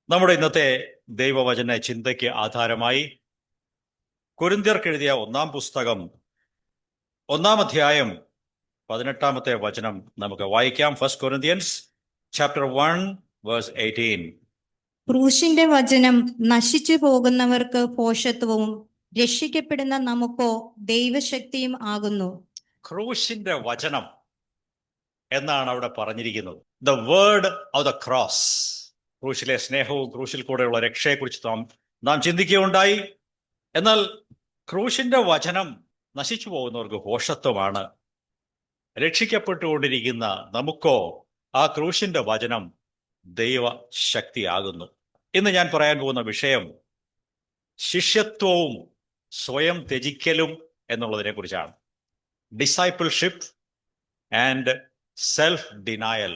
നമ്മുടെ ഇന്നത്തെ ദൈവവചന ചിന്തയ്ക്ക് ആധാരമായി കൊരിന്ത്യർക്കെഴുതിയ ഒന്നാം പുസ്തകം 1-ാം അധ്യായം 18-ാമത്തെ വചനം നമുക്ക് വായിക്കാം. 1 Corinthians chapter 1 verse 18. ക്രൂശിന്റെ വചനം നശിച്ചു പോകുന്നവർക്ക് പോഷത്വവും രക്ഷിക്കപ്പെടുന്ന നമുക്കോ ദൈവശക്തിയും ആകുന്നു. ക്രൂശിന്റെ വചനം എന്നാണ് അവിടെ പറഞ്ഞിരിക്കുന്നത്. The word of the cross. ക്രൂശിലെ സ്നേഹവും ക്രൂശിൽ കൂടെയുള്ള രക്ഷയെക്കുറിച്ച് നാം ചിന്തിക്കുകയുണ്ടായി. എന്നാൽ ക്രൂശിന്റെ വചനം നശിച്ചു പോകുന്നവർക്ക് പോഷത്വമാണ്, രക്ഷിക്കപ്പെട്ടുകൊണ്ടിരിക്കുന്ന നമുക്കോ ആ ക്രൂശിന്റെ വചനം ദൈവശക്തിയാകുന്നു. ഇന്ന് ഞാൻ പറയാൻ പോകുന്ന വിഷയം ശിഷ്യത്വവും സ്വയം ത്യജിക്കലും എന്നുള്ളതിനെ കുറിച്ചാണ്. Discipleship and self denial.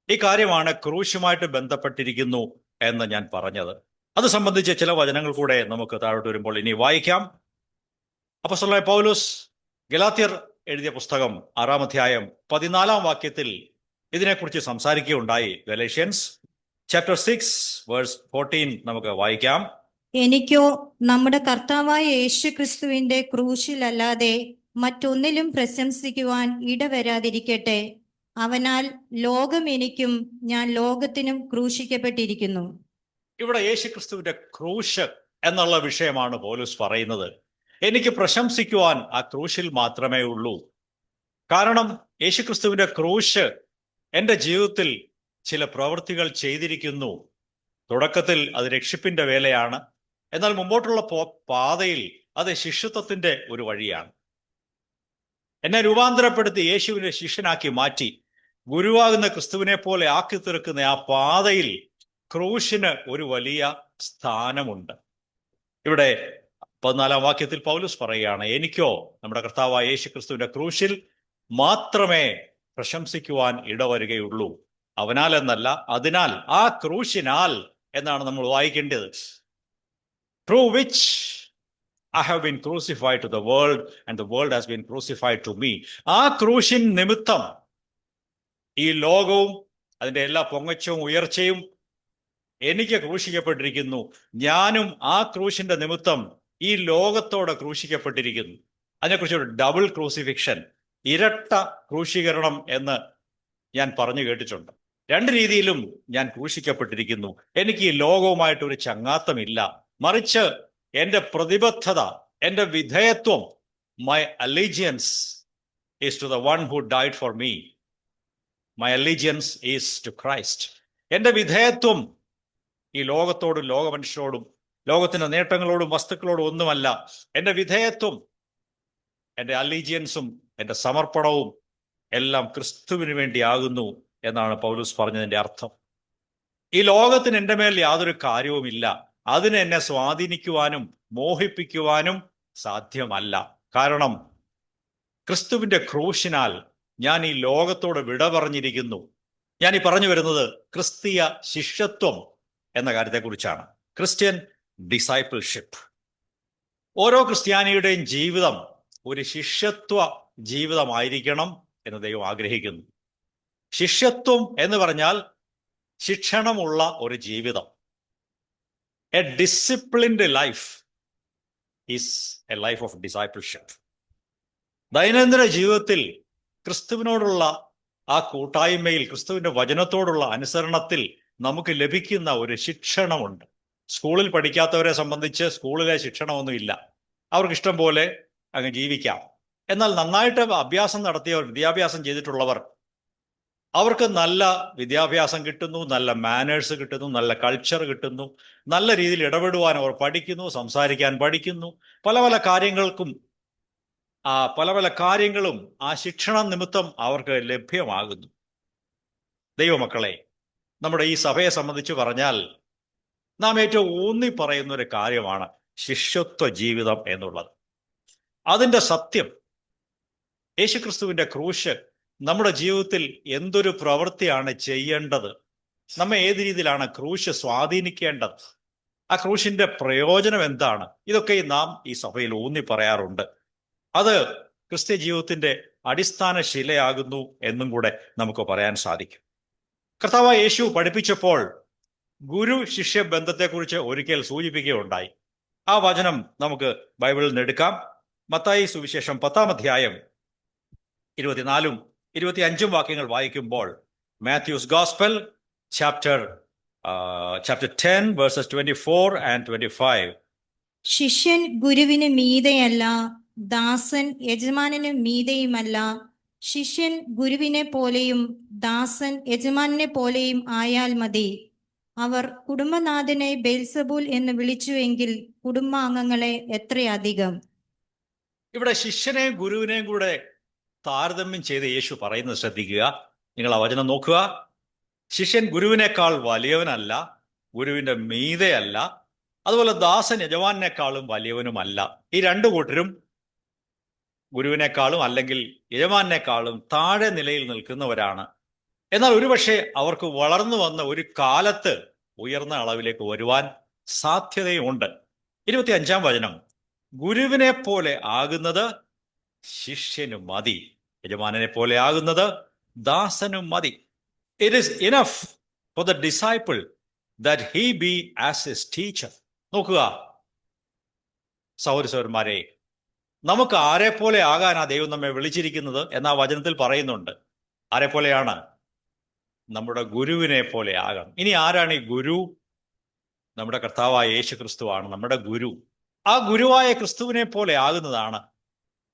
ഈ കാര്യമാണ് ക്രൂശുമായിട്ട് ബന്ധപ്പെട്ടിരിക്കുന്നു എന്ന് ഞാൻ പറഞ്ഞത്. അത് സംബന്ധിച്ച് ചില വചനങ്ങൾ കൂടെ നമുക്ക് താഴോട്ട് വരുമ്പോൾ ഇനി വായിക്കാം. അപ്പോസ്തലനായ പൗലോസ് ഗലാത്യർ എഴുതിയ പുസ്തകം 6-ാം അധ്യായം 14-ാം വാക്യത്തിൽ ഇതിനെക്കുറിച്ച് സംസാരിക്കുകയുണ്ടായി. ഗലേഷ്യൻസ് ചാപ്റ്റർ 6 വേഴ്സ് 14 നമുക്ക് വായിക്കാം. എനിക്കോ നമ്മുടെ കർത്താവായ യേശു ക്രിസ്തുവിന്റെ ക്രൂശിലല്ലാതെ മറ്റൊന്നിലും പ്രശംസിക്കുവാൻ ഇടവരാതിരിക്കട്ടെ. അവനാൽ ലോകം എനിക്കും ഞാൻ ലോകത്തിനും ക്രൂശിക്കപ്പെട്ടിരിക്കുന്നു. ഇവിടെ യേശു ക്രിസ്തുവിന്റെ ക്രൂശ് എന്നുള്ള വിഷയമാണ് പൗലോസ് പറയുന്നത്. എനിക്ക് പ്രശംസിക്കുവാൻ ആ ക്രൂശിൽ മാത്രമേ ഉള്ളൂ. കാരണം യേശുക്രിസ്തുവിന്റെ ക്രൂശ് എൻ്റെ ജീവിതത്തിൽ ചില പ്രവൃത്തികൾ ചെയ്തിരിക്കുന്നു. തുടക്കത്തിൽ അത് രക്ഷിപ്പിന്റെ വേലയാണ്. എന്നാൽ മുമ്പോട്ടുള്ള പാതയിൽ അത് ശിഷ്യത്വത്തിന്റെ ഒരു വഴിയാണ്. എന്നെ രൂപാന്തരപ്പെടുത്തി യേശുവിനെ ശിഷ്യനാക്കി മാറ്റി ഗുരുവാകുന്ന ക്രിസ്തുവിനെ പോലെ ആക്കി തീർക്കുന്ന ആ പാതയിൽ ക്രൂശിന് ഒരു വലിയ സ്ഥാനമുണ്ട്. ഇവിടെ 14-ാം വാക്യത്തിൽ പൗലോസ് പറയുകയാണ്, എനിക്കോ നമ്മുടെ കർത്താവായ യേശു ക്രിസ്തുവിന്റെ ക്രൂശിൽ മാത്രമേ പ്രശംസിക്കുവാൻ ഇടവരികയുള്ളൂ. അവനാൽ എന്നല്ല, അതിനാൽ, ആ ക്രൂശിനാൽ എന്നാണ് നമ്മൾ വായിക്കേണ്ടത്. Through which I have been crucified to the world and the world has been crucified to me. ആ ക്രൂശിൻ നിമിത്തം ഈ ലോകവും അതിന്റെ എല്ലാ പൊങ്ങച്ചവും ഉയർച്ചയും എനിക്ക് ക്രൂശിക്കപ്പെട്ടിരിക്കുന്നു. ഞാനും ആ ക്രൂശിന്റെ നിമിത്തം ഈ ലോകത്തോടെ ക്രൂശിക്കപ്പെട്ടിരിക്കുന്നു. അതിനെക്കുറിച്ച് ഒരു ഡബിൾ ക്രൂസിഫിക്ഷൻ, ഇരട്ട ക്രൂശീകരണം എന്ന് ഞാൻ പറഞ്ഞു കേട്ടിട്ടുണ്ട്. രണ്ട് രീതിയിലും ഞാൻ ക്രൂശിക്കപ്പെട്ടിരിക്കുന്നു. എനിക്ക് ഈ ലോകവുമായിട്ടൊരു ചങ്ങാത്തമില്ല. മറിച്ച് എൻ്റെ പ്രതിബദ്ധത, എൻ്റെ വിധേയത്വം, my allegiance is to the one who died for me. My allegiance is to Christ. എൻ്റെ വിധേയത്വം ഈ ലോകത്തോടും ലോകമനുഷ്യരോടും ലോകത്തിന്റെ നേട്ടങ്ങളോടും വസ്തുക്കളോടും ഒന്നുമല്ല. എൻ്റെ വിധേയത്വം, എൻ്റെ അലീജിയൻസും എൻ്റെ സമർപ്പണവും എല്ലാം ക്രിസ്തുവിന് വേണ്ടിയാകുന്നു എന്നാണ് പൗലോസ് പറഞ്ഞതിൻ്റെ അർത്ഥം. ഈ ലോകത്തിന് എൻ്റെ മേൽ യാതൊരു കാര്യവുമില്ല. അതിന് എന്നെ സ്വാധീനിക്കുവാനും മോഹിപ്പിക്കുവാനും സാധ്യമല്ല. കാരണം ക്രിസ്തുവിന്റെ ക്രൂശിനാൽ ഞാൻ ഈ ലോകത്തോട് വിട പറഞ്ഞിരിക്കുന്നു. ഞാൻ ഈ പറഞ്ഞു വരുന്നത് ക്രിസ്തീയ ശിഷ്യത്വം എന്ന കാര്യത്തെക്കുറിച്ചാണ്. Christian discipleship. ഓരോ ക്രിസ്ത്യാനിയുടെയും ജീവിതം ഒരു ശിഷ്യത്വ ജീവിതമായിരിക്കണം എന്ന് ദൈവം ആഗ്രഹിക്കുന്നു. ശിഷ്യത്വം എന്ന് പറഞ്ഞാൽ ശിക്ഷണമുള്ള ഒരു ജീവിതം. A disciplined life is A life of discipleship. ദൈനംദിന ജീവിതത്തിൽ ക്രിസ്തുവിനോടുള്ള ആ കൂട്ടായ്മയിൽ, ക്രിസ്തുവിന്റെ വചനത്തോടുള്ള അനുസരണത്തിൽ നമുക്ക് ലഭിക്കുന്ന ഒരു ശിക്ഷണമുണ്ട്. സ്കൂളിൽ പഠിക്കാത്തവരെ സംബന്ധിച്ച് സ്കൂളിലെ ശിക്ഷണമൊന്നുമില്ല. അവർക്ക് ഇഷ്ടം പോലെ അങ്ങ് ജീവിക്കാം. എന്നാൽ നന്നായിട്ട് അഭ്യാസം നടത്തിയവർ, വിദ്യാഭ്യാസം ചെയ്തിട്ടുള്ളവർ, അവർക്ക് നല്ല വിദ്യാഭ്യാസം കിട്ടുന്നു, നല്ല മാനേഴ്സ് കിട്ടുന്നു, നല്ല കൾച്ചർ കിട്ടുന്നു, നല്ല രീതിയിൽ ഇടപെടുവാൻ അവർ പഠിക്കുന്നു, സംസാരിക്കാൻ പഠിക്കുന്നു. പല പല കാര്യങ്ങളും ആ ശിക്ഷണം നിമിത്തം അവർക്ക് ലഭ്യമാകുന്നു. ദൈവമക്കളെ, നമ്മുടെ ഈ സഭയെ സംബന്ധിച്ച് പറഞ്ഞാൽ നാം ഏറ്റവും ഊന്നി പറയുന്ന ഒരു കാര്യമാണ് ശിഷ്യത്വ ജീവിതം എന്നുള്ളത്. അതിൻ്റെ സത്യം, യേശുക്രിസ്തുവിന്റെ ക്രൂശ് നമ്മുടെ ജീവിതത്തിൽ എന്തൊരു പ്രവൃത്തിയാണ് ചെയ്യേണ്ടത്, നമ്മെ ഏത് രീതിയിലാണ് ക്രൂശ് സ്വാധീനിക്കേണ്ടത്, ആ ക്രൂശിന്റെ പ്രയോജനം എന്താണ്, ഇതൊക്കെ നാം ഈ സഭയിൽ ഊന്നി പറയാറുണ്ട്. അത് ക്രിസ്ത്യ ജീവിതത്തിന്റെ അടിസ്ഥാന ശിലയാകുന്നു എന്നും കൂടെ നമുക്ക് പറയാൻ സാധിക്കും. കർത്താവായ യേശു പഠിപ്പിച്ചപ്പോൾ ഗുരു ശിഷ്യ ബന്ധത്തെക്കുറിച്ച് ഒരിക്കൽ സൂചിപ്പിക്കുകയുണ്ടായി. ആ വചനം നമുക്ക് ബൈബിളിൽ നിന്ന് എടുക്കാം. മത്തായി സുവിശേഷം 10-ാം അധ്യായം 24-25 വാക്യങ്ങൾ വായിക്കുമ്പോൾ, Mathews gospel chapter 10 versus 24 and 25. ശിഷ്യൻ ഗുരുവിന് മീതെയല്ല, ദാസൻ യജമാനന് മീതെയുമല്ല. ശിഷ്യൻ ഗുരുവിനെ പോലെയും ദാസൻ യജമാനെ പോലെയും ആയാൽ മതി. അവർ കുടുംബനാഥനെ ബെൽസബൂൽ എന്ന് വിളിച്ചുവെങ്കിൽ കുടുംബാംഗങ്ങളെ എത്രയധികം. ഇവിടെ ശിഷ്യനെയും ഗുരുവിനെയും കൂടെ താരതമ്യം ചെയ്ത് യേശു പറയുന്നത് ശ്രദ്ധിക്കുക. നിങ്ങൾ ആ വചനം നോക്കുക. ശിഷ്യൻ ഗുരുവിനേക്കാൾ വലിയവനല്ല, ഗുരുവിന്റെ മീതെയല്ല, അതുപോലെ ദാസൻ യജമാനേക്കാളും വലിയവനുമല്ല. ഈ രണ്ടു കൂട്ടരും ഗുരുവിനേക്കാളും അല്ലെങ്കിൽ യജമാനേക്കാളും താഴെ നിലയിൽ നിൽക്കുന്നവരാണ്. എന്നാൽ ഒരുപക്ഷെ അവർക്ക് വളർന്നു വന്ന ഒരു കാലത്ത് ഉയർന്ന അളവിലേക്ക് വരുവാൻ സാധ്യതയുണ്ട്. 25-ാം വചനം, ഗുരുവിനെ പോലെ ആകുന്നത് ശിഷ്യനും മതി, യജമാനനെ പോലെ ആകുന്നത് ദാസനും മതി. It is enough for the disciple that he B as his teacher. നോക്കുക സഹോദരന്മാരെ, നമുക്ക് ആരെ പോലെ ആകാനാ ദൈവം നമ്മെ വിളിച്ചിരിക്കുന്നത് എന്ന വചനത്തിൽ പറയുന്നുണ്ട്. ആരെ പോലെയാണ്? നമ്മുടെ ഗുരുവിനെ പോലെ ആകണം. ഇനി ആരാണ് ഈ ഗുരു? നമ്മുടെ കർത്താവായ യേശു ക്രിസ്തുവാണ് നമ്മുടെ ഗുരു. ആ ഗുരുവായ ക്രിസ്തുവിനെ പോലെ ആകുന്നതാണ്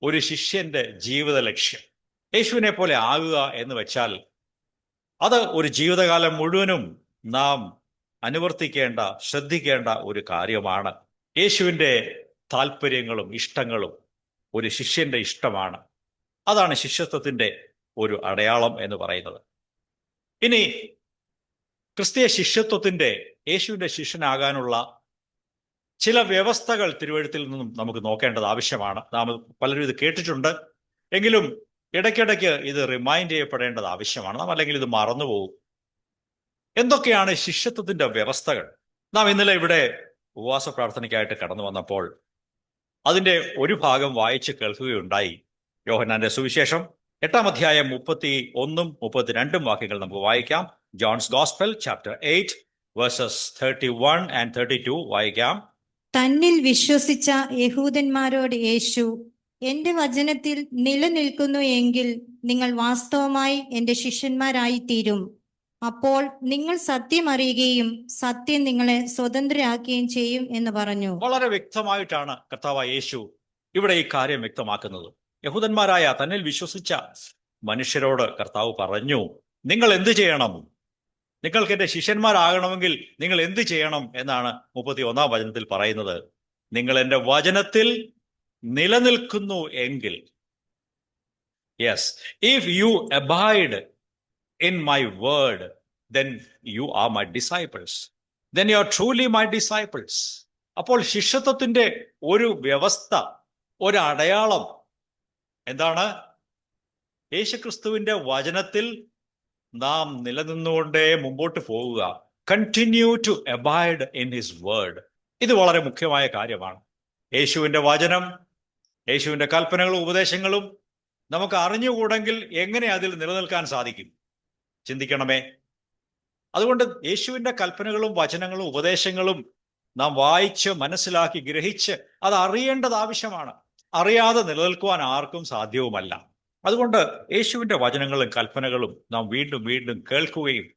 ഒരു ശിഷ്യന്റെ ജീവിത ലക്ഷ്യം. യേശുവിനെ പോലെ ആകുക എന്ന് വെച്ചാൽ അത് ഒരു ജീവിതകാലം മുഴുവനും നാം അനുവർത്തിക്കേണ്ട, ശ്രദ്ധിക്കേണ്ട ഒരു കാര്യമാണ്. യേശുവിൻ്റെ താല്പര്യങ്ങളും ഇഷ്ടങ്ങളും ഒരു ശിഷ്യന്റെ ഇഷ്ടമാണ്. അതാണ് ശിഷ്യത്വത്തിന്റെ ഒരു അടയാളം എന്ന് പറയുന്നത്. ഇനി ക്രിസ്തീയ ശിഷ്യത്വത്തിന്റെ, യേശുവിന്റെ ശിഷ്യനാകാനുള്ള ചില വ്യവസ്ഥകൾ തിരുവെഴുത്തിൽ നിന്നും നമുക്ക് നോക്കേണ്ടത് ആവശ്യമാണ്. നാം പലരും ഇത് കേട്ടിട്ടുണ്ട്, എങ്കിലും ഇടയ്ക്കിടയ്ക്ക് ഇത് റിമൈൻഡ് ചെയ്യപ്പെടേണ്ടത് ആവശ്യമാണ്. നാം അല്ലെങ്കിൽ ഇത് മറന്നുപോകും. എന്തൊക്കെയാണ് ശിഷ്യത്വത്തിന്റെ വ്യവസ്ഥകൾ? നാം ഇന്നലെ ഇവിടെ ഉപവാസ പ്രാർത്ഥനയ്ക്കായിട്ട് കടന്നു വന്നപ്പോൾ അതിന്റെ ഒരു ഭാഗം വായിച്ച് കേൾക്കുകയുണ്ടായി. യോഹന്നാന്റെ സുവിശേഷം 8-ാം അധ്യായം 31-32 വാക്യങ്ങൾ നമുക്ക് വായിക്കാം. John's gospel chapter 8 verses 31 and 32 വായിക്കാം. തന്നിൽ വിശ്വസിച്ച യഹൂദന്മാരോട് യേശു, എന്റെ വചനത്തിൽ നിലനിൽക്കുന്നു എങ്കിൽ നിങ്ങൾ വാസ്തവമായി എന്റെ ശിഷ്യന്മാരായി തീരും. അപ്പോൾ നിങ്ങൾ സത്യം അറിയുകയും സത്യം നിങ്ങളെ സ്വതന്ത്രരാക്കുകയും ചെയ്യും എന്ന് പറഞ്ഞു. വളരെ വ്യക്തമായിട്ടാണ് കർത്താവായ യേശു ഇവിടെ ഈ കാര്യം വ്യക്തമാക്കുന്നത്. യഹൂദന്മാരായ തന്നിൽ വിശ്വസിച്ച മനുഷ്യരോട് കർത്താവ് പറഞ്ഞു, നിങ്ങൾ എന്ത് ചെയ്യണം? നിങ്ങൾക്ക് എന്റെ ശിഷ്യന്മാരാകണമെങ്കിൽ നിങ്ങൾ എന്ത് ചെയ്യണം എന്നാണ് 31-ാം വചനത്തിൽ പറയുന്നത്. നിങ്ങൾ എന്റെ വചനത്തിൽ നിലനിൽക്കുന്നു എങ്കിൽ, yes, if you abide in my word, then you are my disciples, then you are truly my disciples. അപ്പോൾ ശിഷ്യത്വത്തിന്റെ ഒരു വ്യവസ്ഥ, ഒരു അടയാളം എന്താണ്? യേശുക്രിസ്തുവിന്റെ വചനത്തിൽ നാം നിലനിന്നുകൊണ്ടേ മുമ്പോട്ട് പോവുക. Continue to abide in his word. ഇത് വളരെ മുഖ്യമായ കാര്യമാണ്. യേശുവിന്റെ വചനം, യേശുവിന്റെ കൽപ്പനകളും ഉപദേശങ്ങളും നമുക്ക് അറിഞ്ഞുകൂടെങ്കിൽ എങ്ങനെ അതിൽ നിലനിൽക്കാൻ സാധിക്കും? ചിന്തിക്കണമേ. അതുകൊണ്ട് യേശുവിന്റെ കൽപ്പനകളും വചനങ്ങളും ഉപദേശങ്ങളും നാം വായിച്ച് മനസ്സിലാക്കി ഗ്രഹിച്ച് അത് അറിയേണ്ടത് ആവശ്യമാണ്. അറിയാതെ നിലനിൽക്കുവാൻ ആർക്കും സാധ്യവുമല്ല. അതുകൊണ്ട് യേശുവിന്റെ വചനങ്ങളും കൽപ്പനകളും നാം വീണ്ടും വീണ്ടും കേൾക്കുകയും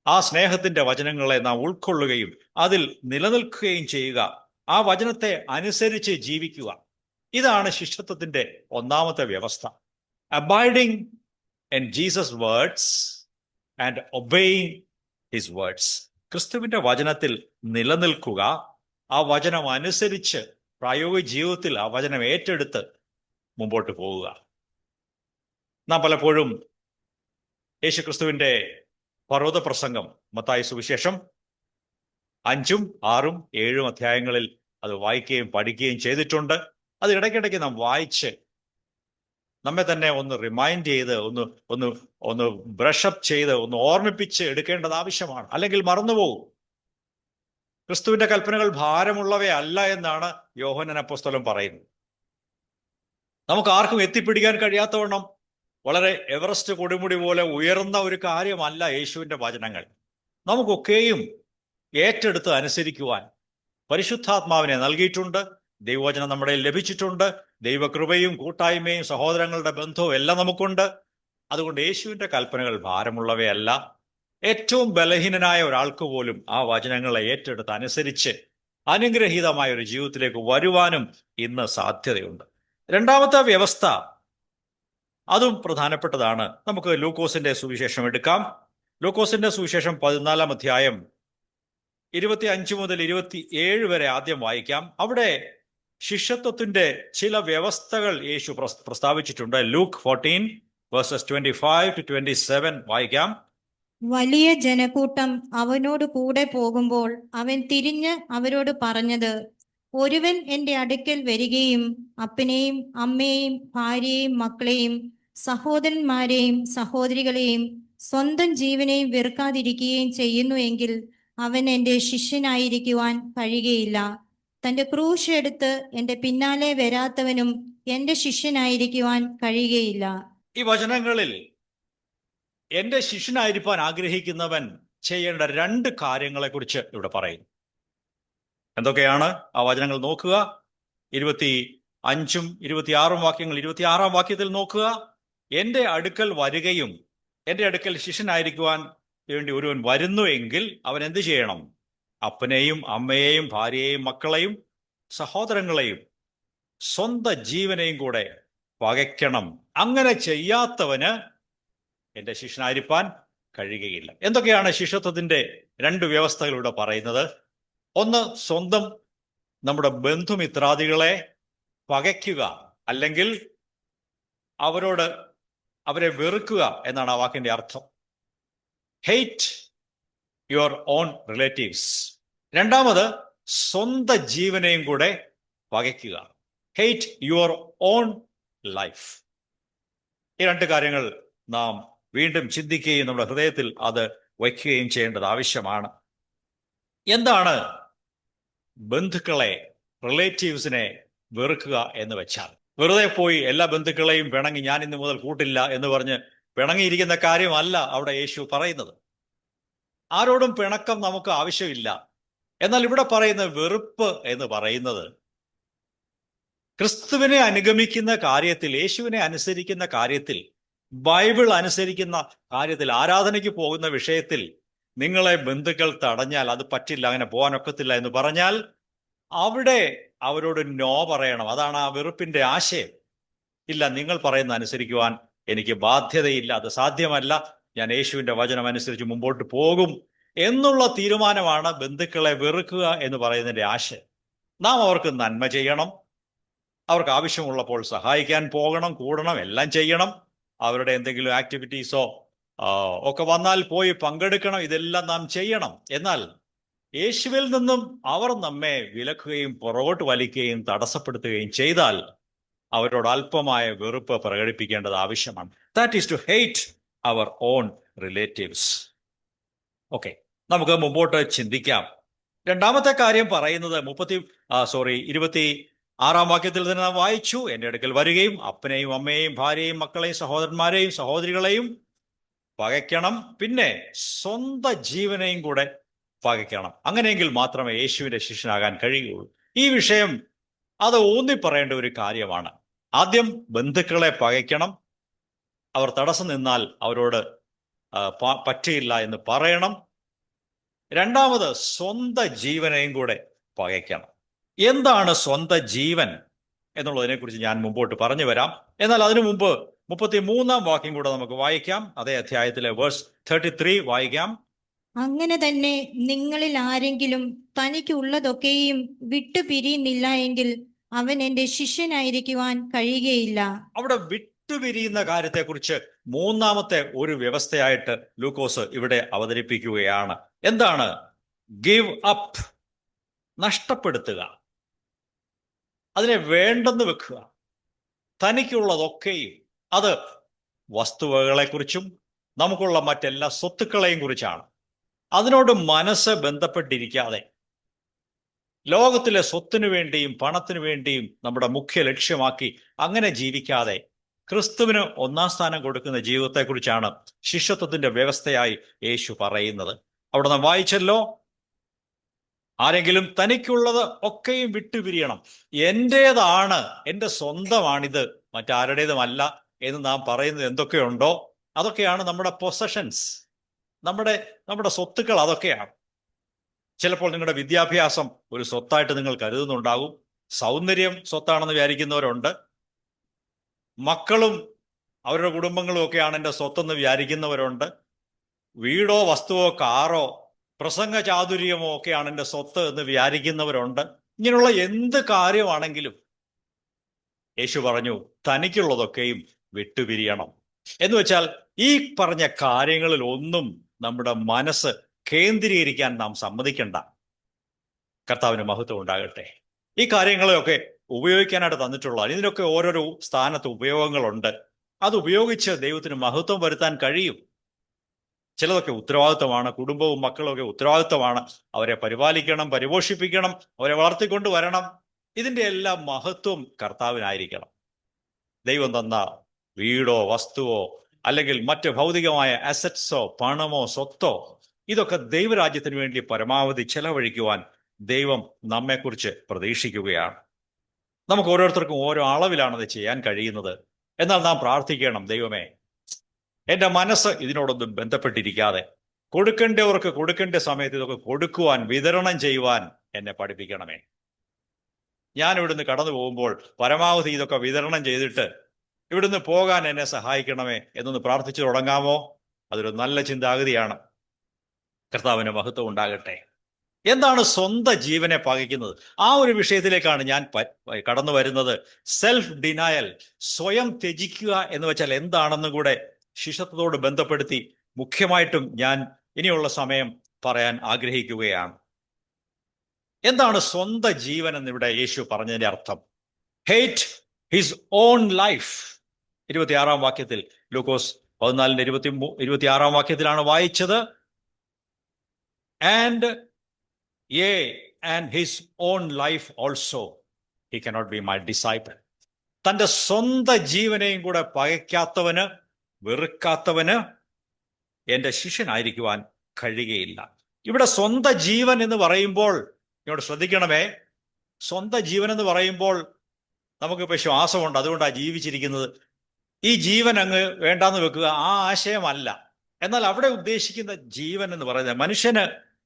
ആ സ്നേഹത്തിന്റെ വചനങ്ങളെ നാം ഉൾക്കൊള്ളുകയും അതിൽ നിലനിൽക്കുകയും ചെയ്യുക. ആ വചനത്തെ അനുസരിച്ച് ജീവിക്കുക. ഇതാണ് ശിഷ്യത്വത്തിന്റെ ഒന്നാമത്തെ വ്യവസ്ഥ. Abiding in Jesus words and obeying his words. ക്രിസ്തുവിന്റെ വചനത്തിൽ നിലനിൽക്കുക, ആ വചനം അനുസരിച്ച് പ്രായോഗിക ജീവിതത്തിൽ ആ വചനം ഏറ്റെടുത്ത് മുമ്പോട്ട് പോവുക. നാം പലപ്പോഴും യേശുക്രിസ്തുവിന്റെ പർവ്വത പ്രസംഗം, മത്തായി സുവിശേഷം 5, 6, 7 അധ്യായങ്ങളിൽ അത് വായിക്കുകയും പഠിക്കുകയും ചെയ്തിട്ടുണ്ട്. അത് ഇടയ്ക്കിടയ്ക്ക് നാം വായിച്ച് നമ്മെ തന്നെ ഒന്ന് റിമൈൻഡ് ചെയ്ത് ഒന്ന് ബ്രഷപ്പ് ചെയ്ത് ഒന്ന് ഓർമ്മിപ്പിച്ച് എടുക്കേണ്ടത് ആവശ്യമാണ്. അല്ലെങ്കിൽ മറന്നുപോകും. ക്രിസ്തുവിന്റെ കൽപ്പനകൾ ഭാരമുള്ളവയല്ല എന്നാണ് യോഹന്നാൻ അപ്പോസ്തലൻ പറയുന്നത്. നമുക്ക് ആർക്കും എത്തിപ്പിടിക്കാൻ കഴിയാത്തവണ്ണം വളരെ എവറസ്റ്റ് കൊടുമുടി പോലെ ഉയർന്ന ഒരു കാര്യമല്ല യേശുവിന്റെ വചനങ്ങൾ. നമുക്കൊക്കെയും ഏറ്റെടുത്ത് അനുസരിക്കുവാൻ പരിശുദ്ധാത്മാവിനെ നൽകിയിട്ടുണ്ട്. ദൈവവചനം നമ്മുടെ ലഭിച്ചിട്ടുണ്ട്. ദൈവകൃപയും കൂട്ടായ്മയും സഹോദരങ്ങളുടെ ബന്ധവും എല്ലാം നമുക്കുണ്ട്. അതുകൊണ്ട് യേശുവിൻ്റെ കൽപ്പനകൾ ഭാരമുള്ളവയല്ല. ഏറ്റവും ബലഹീനനായ ഒരാൾക്ക് പോലും ആ വചനങ്ങളെ ഏറ്റെടുത്ത് അനുസരിച്ച് അനുഗ്രഹീതമായ ഒരു ജീവിതത്തിലേക്ക് വരുവാനും ഇന്ന് സാധ്യതയുണ്ട്. രണ്ടാമത്തെ വ്യവസ്ഥ, അതും പ്രധാനപ്പെട്ടതാണ്. നമുക്ക് ലൂക്കോസിന്റെ സുവിശേഷം എടുക്കാം. ലൂക്കോസിന്റെ സുവിശേഷം 14-ാം അധ്യായം 25 മുതൽ 27 വരെ ആദ്യം വായിക്കാം. അവിടെ ശിഷ്യത്വത്തിന്റെ ചില വ്യവസ്ഥകൾ യേശു പ്രസ്താവിച്ചിട്ടുണ്ട്. ലൂക്ക് 14:25-27 വായിക്കാം. വലിയ ജനക്കൂട്ടം അവനോട് കൂടെ പോകുമ്പോൾ അവൻ തിരിഞ്ഞ് അവരോട് പറഞ്ഞത്, ഒരുവൻ എൻ്റെ അടുക്കൽ വരികയും അപ്പനെയും അമ്മയെയും ഭാര്യയെയും മക്കളെയും സഹോദരന്മാരെയും സഹോദരികളെയും സ്വന്തം ജീവനെയും വെറുക്കാതിരിക്കുകയും ചെയ്യുന്നു എങ്കിൽ അവൻ എൻ്റെ ശിഷ്യനായിരിക്കുവാൻ കഴിയുകയില്ല. തൻ്റെ ക്രൂശ് എടുത്ത് എൻ്റെ പിന്നാലെ വരാത്തവനും എൻ്റെ ശിഷ്യനായിരിക്കുവാൻ കഴിയുകയില്ല. ഈ വചനങ്ങളിൽ എൻ്റെ ശിഷ്യനായിരിക്കാൻ ആഗ്രഹിക്കുന്നവൻ ചെയ്യേണ്ട 2 കാര്യങ്ങളെക്കുറിച്ച് ഇവിടെ പറയുന്നു. എന്തൊക്കെയാണ് ആ വചനങ്ങൾ? നോക്കുക. 25ഉം 26ഉം വാക്യങ്ങൾ. 26-ാം വാക്യത്തിൽ നോക്കുക. എൻ്റെ അടുക്കൽ വരികയും എൻ്റെ അടുക്കൽ ശിഷ്യനായിരിക്കുവാൻ വേണ്ടി ഒരുവൻ വരുന്നു എങ്കിൽ അവൻ എന്ത് ചെയ്യണം? അപ്പനെയും അമ്മയെയും ഭാര്യയെയും മക്കളെയും സഹോദരങ്ങളെയും സ്വന്തം ജീവനെയും കൂടെ പകയ്ക്കണം. അങ്ങനെ ചെയ്യാത്തവന് എൻ്റെ ശിഷ്യനായിരിക്കാൻ കഴിയുകയില്ല. എന്തൊക്കെയാണ് ശിഷ്യത്വത്തിന്റെ 2 വ്യവസ്ഥകളിലൂടെ പറയുന്നത്? ഒന്ന്, സ്വന്തം നമ്മുടെ ബന്ധുമിത്രാദികളെ പകയ്ക്കുക, അല്ലെങ്കിൽ അവരെ വെറുക്കുക എന്നാണ് ആ വാക്കിന്റെ അർത്ഥം. Hate your own relatives. രണ്ടാമത്, സ്വന്തം ജീവനെയും കൂടെ പകയ്ക്കുക. Hate your own life. ഈ 2 കാര്യങ്ങൾ നാം വീണ്ടും ചിന്തിക്കുകയും നമ്മുടെ ഹൃദയത്തിൽ അത് വയ്ക്കുകയും ചെയ്യേണ്ടത് ആവശ്യമാണ്. എന്താണ് ബന്ധുക്കളെ, റിലേറ്റീവ്സിനെ വെറുക്കുക എന്ന് വെച്ചാൽ? വെറുതെ പോയി എല്ലാ ബന്ധുക്കളെയും പിണങ്ങി ഞാൻ ഇന്ന് മുതൽ കൂട്ടില്ല എന്ന് പറഞ്ഞ് പിണങ്ങിയിരിക്കുന്ന കാര്യമല്ല അവിടെ യേശു പറയുന്നത്. ആരോടും പിണക്കം നമുക്ക് ആവശ്യമില്ല. എന്നാൽ ഇവിടെ പറയുന്ന വെറുപ്പ് എന്ന് പറയുന്നത് ക്രിസ്തുവിനെ അനുഗമിക്കുന്ന കാര്യത്തിൽ, യേശുവിനെ അനുസരിക്കുന്ന കാര്യത്തിൽ, ബൈബിൾ അനുസരിക്കുന്ന കാര്യത്തിൽ, ആരാധനയ്ക്ക് പോകുന്ന വിഷയത്തിൽ നിങ്ങളെ ബന്ധുക്കൾ തടഞ്ഞാൽ അത് പറ്റില്ല, അങ്ങനെ പോകാനൊക്കത്തില്ല എന്ന് പറഞ്ഞാൽ അവിടെ അവരോട് നോ പറയണം. അതാണ് ആ വെറുപ്പിന്റെ ആശയം. ഇല്ല, നിങ്ങൾ പറയുന്ന അനുസരിക്കുവാൻ എനിക്ക് ബാധ്യതയില്ല, അത് സാധ്യമല്ല, ഞാൻ യേശുവിന്റെ വചനം അനുസരിച്ച് മുമ്പോട്ട് പോകും എന്നുള്ള തീരുമാനമാണ് ബന്ധുക്കളെ വെറുക്കുക എന്ന് പറയുന്നതിന്റെ ആശയം. നാം അവർക്ക് നന്മ ചെയ്യണം, അവർക്ക് ആവശ്യമുള്ളപ്പോൾ സഹായിക്കാൻ പോകണം, കൂടണം, എല്ലാം ചെയ്യണം. അവരുടെ എന്തെങ്കിലും ആക്ടിവിറ്റീസോ ഒക്കെ വന്നാൽ പോയി പങ്കെടുക്കണം. ഇതെല്ലാം നാം ചെയ്യണം. എന്നാൽ യേശുവിൽ നിന്നും അവർ നമ്മെ വിലക്കുകയും പുറകോട്ട് വലിക്കുകയും തടസ്സപ്പെടുത്തുകയും ചെയ്താൽ അവരോട് അല്പമായ വെറുപ്പ് പ്രകടിപ്പിക്കേണ്ടത് ആവശ്യമാണ്. That is to hate our own relatives. Okay, നമുക്ക് മുമ്പോട്ട് ചിന്തിക്കാം. രണ്ടാമത്തെ കാര്യം പറയുന്നത് 26-ാം വാക്യത്തിൽ തന്നെ നാം വായിച്ചു. എൻ്റെ അടുക്കൽ വരികയും അപ്പനെയും അമ്മയെയും ഭാര്യയെയും മക്കളെയും സഹോദരന്മാരെയും സഹോദരികളെയും പകയ്ക്കണം, പിന്നെ സ്വന്തം ജീവനെയും കൂടെ പകയ്ക്കണം. അങ്ങനെയെങ്കിൽ മാത്രമേ യേശുവിന്റെ ശിഷ്യനാകാൻ കഴിയുകയുള്ളൂ. ഈ വിഷയം അത് ഊന്നി പറയേണ്ട ഒരു കാര്യമാണ്. ആദ്യം ബന്ധുക്കളെ പകയ്ക്കണം. അവർ തടസ്സം നിന്നാൽ അവരോട് പറ്റിയില്ല എന്ന് പറയണം. രണ്ടാമത്, സ്വന്തം ജീവനെയും കൂടെ പകയ്ക്കണം. എന്താണ് സ്വന്തം ജീവൻ എന്നുള്ളതിനെക്കുറിച്ച് ഞാൻ മുമ്പോട്ട് പറഞ്ഞു വരാം. എന്നാൽ അതിനു മുമ്പ് 33-ാം വാക്യം കൂടെ നമുക്ക് വായിക്കാം. അതേ അധ്യായത്തിലെ വേഴ്സ് 33 വായിക്കാം. അങ്ങനെ തന്നെ നിങ്ങളിൽ ആരെങ്കിലും തനിക്കുള്ളതൊക്കെയും വിട്ടുപിരിയുന്നില്ല എങ്കിൽ അവൻ എൻ്റെ ശിഷ്യനായിരിക്കുവാൻ കഴിയുകയില്ല. അവിടെ വിട്ടുപിരിയുന്ന കാര്യത്തെക്കുറിച്ച് 3-ാമത്തെ ഒരു വ്യവസ്ഥയായിട്ട് ലൂക്കോസ് ഇവിടെ അവതരിപ്പിക്കുകയാണ്. എന്താണ് ഗിവ് അപ്പ്? നഷ്ടപ്പെടുത്തുക, അതിനെ വേണ്ടെന്ന് വെക്കുക. തനിക്കുള്ളതൊക്കെയും, അത് വസ്തുവകളെക്കുറിച്ചും നമുക്കുള്ള മറ്റെല്ലാ സ്വത്തുക്കളെയും കുറിച്ചാണ്. അതിനോട് മനസ്സ് ബന്ധപ്പെട്ടിരിക്കാതെ, ലോകത്തിലെ സ്വത്തിനു വേണ്ടിയും പണത്തിനു വേണ്ടിയും നമ്മുടെ മുഖ്യ ലക്ഷ്യമാക്കി അങ്ങനെ ജീവിക്കാതെ ക്രിസ്തുവിന് 1-ാം സ്ഥാനം കൊടുക്കുന്ന ജീവിതത്തെക്കുറിച്ചാണ് ശിഷ്യത്വത്തിന്റെ വ്യവസ്ഥയായി യേശു പറയുന്നത്. അവിടെ നാം വായിച്ചല്ലോ, ആരെങ്കിലും തനിക്കുള്ളത് ഒക്കെയും വിട്ടുപിരിയണം. എൻ്റേതാണ്, എൻ്റെ സ്വന്തമാണിത്, മറ്റാരുടേതുമല്ല എന്ന് നാം പറയുന്നത് എന്തൊക്കെയുണ്ടോ അതൊക്കെയാണ് നമ്മുടെ പൊസഷൻസ്, നമ്മുടെ സ്വത്തുക്കൾ അതൊക്കെയാണ്. ചിലപ്പോൾ നിങ്ങളുടെ വിദ്യാഭ്യാസം ഒരു സ്വത്തായിട്ട് നിങ്ങൾ കരുതുന്നുണ്ടാകും. സൗന്ദര്യം സ്വത്താണെന്ന് വിചാരിക്കുന്നവരുണ്ട്. മക്കളും അവരുടെ കുടുംബങ്ങളും ഒക്കെയാണ് എൻ്റെ സ്വത്തെന്ന് വിചാരിക്കുന്നവരുണ്ട്. വീടോ വസ്തുവോ കാറോ പ്രസംഗ ചാതുര്യമോ ഒക്കെയാണ് എൻ്റെ സ്വത്ത് എന്ന് വിചാരിക്കുന്നവരുണ്ട്. ഇങ്ങനെയുള്ള എന്ത് കാര്യമാണെങ്കിലും യേശു പറഞ്ഞു തനിക്കുള്ളതൊക്കെയും വിട്ടുപിരിയണം. എന്ന് വെച്ചാൽ ഈ പറഞ്ഞ കാര്യങ്ങളിൽ ഒന്നും നമ്മുടെ മനസ്സ് കേന്ദ്രീകരിക്കാൻ നാം സമ്മതിക്കണ്ട. കർത്താവിന് മഹത്വം ഉണ്ടാകട്ടെ. ഈ കാര്യങ്ങളെയൊക്കെ ഉപയോഗിക്കാനായിട്ട് തന്നിട്ടുള്ള ഇതിനൊക്കെ ഓരോരോ സ്ഥാനത്ത് ഉപയോഗങ്ങളുണ്ട്. അത് ഉപയോഗിച്ച് ദൈവത്തിന് മഹത്വം വരുത്താൻ കഴിയും. ചിലതൊക്കെ ഉത്തരവാദിത്വമാണ്. കുടുംബവും മക്കളും ഒക്കെ ഉത്തരവാദിത്വമാണ്. അവരെ പരിപാലിക്കണം, പരിപോഷിപ്പിക്കണം, അവരെ വളർത്തിക്കൊണ്ട് വരണം. ഇതിൻ്റെ എല്ലാം മഹത്വം കർത്താവിനായിരിക്കണം. ദൈവം തന്ന വീടോ വസ്തുവോ അല്ലെങ്കിൽ മറ്റ് ഭൗതികമായ അസറ്റ്സോ പണമോ സ്വത്തോ ഇതൊക്കെ ദൈവരാജ്യത്തിന് വേണ്ടി പരമാവധി ചെലവഴിക്കുവാൻ ദൈവം നമ്മെക്കുറിച്ച് പ്രതീക്ഷിക്കുകയാണ്. നമുക്ക് ഓരോരുത്തർക്കും ഓരോ അളവിലാണത് ചെയ്യാൻ കഴിയുന്നത്. എന്നാൽ നാം പ്രാർത്ഥിക്കണം, ദൈവമേ, എൻ്റെ മനസ്സ് ഇതിനോടൊന്നും ബന്ധപ്പെട്ടിരിക്കാതെ കൊടുക്കേണ്ടവർക്ക് കൊടുക്കേണ്ട സമയത്ത് ഇതൊക്കെ കൊടുക്കുവാൻ, വിതരണം ചെയ്യുവാൻ എന്നെ പഠിപ്പിക്കണമേ. ഞാൻ ഇവിടുന്ന് കടന്നു പോകുമ്പോൾ പരമാവധി ഇതൊക്കെ വിതരണം ചെയ്തിട്ട് ഇവിടുന്ന് പോകാൻ എന്നെ സഹായിക്കണമേ എന്നൊന്ന് പ്രാർത്ഥിച്ചു തുടങ്ങാമോ? അതൊരു നല്ല ചിന്താഗതിയാണ്. കർത്താവിന് മഹത്വം ഉണ്ടാകട്ടെ. എന്താണ് സ്വന്തം ജീവനെ പകയ്ക്കുന്നത്? ആ ഒരു വിഷയത്തിലേക്കാണ് ഞാൻ കടന്നു വരുന്നത്. സെൽഫ് ഡിനയൽ, സ്വയം ത്യജിക്കുക എന്ന് വെച്ചാൽ എന്താണെന്നും കൂടെ ശിഷ്യത്വത്തോട് ബന്ധപ്പെടുത്തി മുഖ്യമായിട്ടും ഞാൻ ഇനിയുള്ള സമയം പറയാൻ ആഗ്രഹിക്കുകയാണ്. എന്താണ് സ്വന്തം ജീവൻ എന്നിവിടെ യേശു പറഞ്ഞതിന്റെ അർത്ഥം? Hate his own life. 26 വാക്യത്തിൽ, ലൂക്കോസ് 14:26 വാക്യത്തിലാണ് വായിച്ചത്. And his own life also he cannot be my disciple. തൻ്റെ സ്വന്തം ജീവനെയും കൂടെ പകയ്ക്കാത്തവന്, വെറുക്കാത്തവന് എൻ്റെ ശിഷ്യനായിരിക്കുവാൻ കഴിയുകയില്ല. ഇവിടെ സ്വന്തം ജീവൻ എന്ന് പറയുമ്പോൾ ഇങ്ങോട്ട് ശ്രദ്ധിക്കണമേ, സ്വന്തം ജീവൻ എന്ന് പറയുമ്പോൾ നമുക്കിപ്പോൾ ശ്വാസമുണ്ട്, അതുകൊണ്ടാണ് ജീവിച്ചിരിക്കുന്നത്. ഈ ജീവൻ അങ്ങ് വേണ്ടാന്ന് വെക്കുക, ആ ആശയമല്ല. എന്നാൽ അവിടെ ഉദ്ദേശിക്കുന്ന ജീവൻ എന്ന് പറയുന്നത്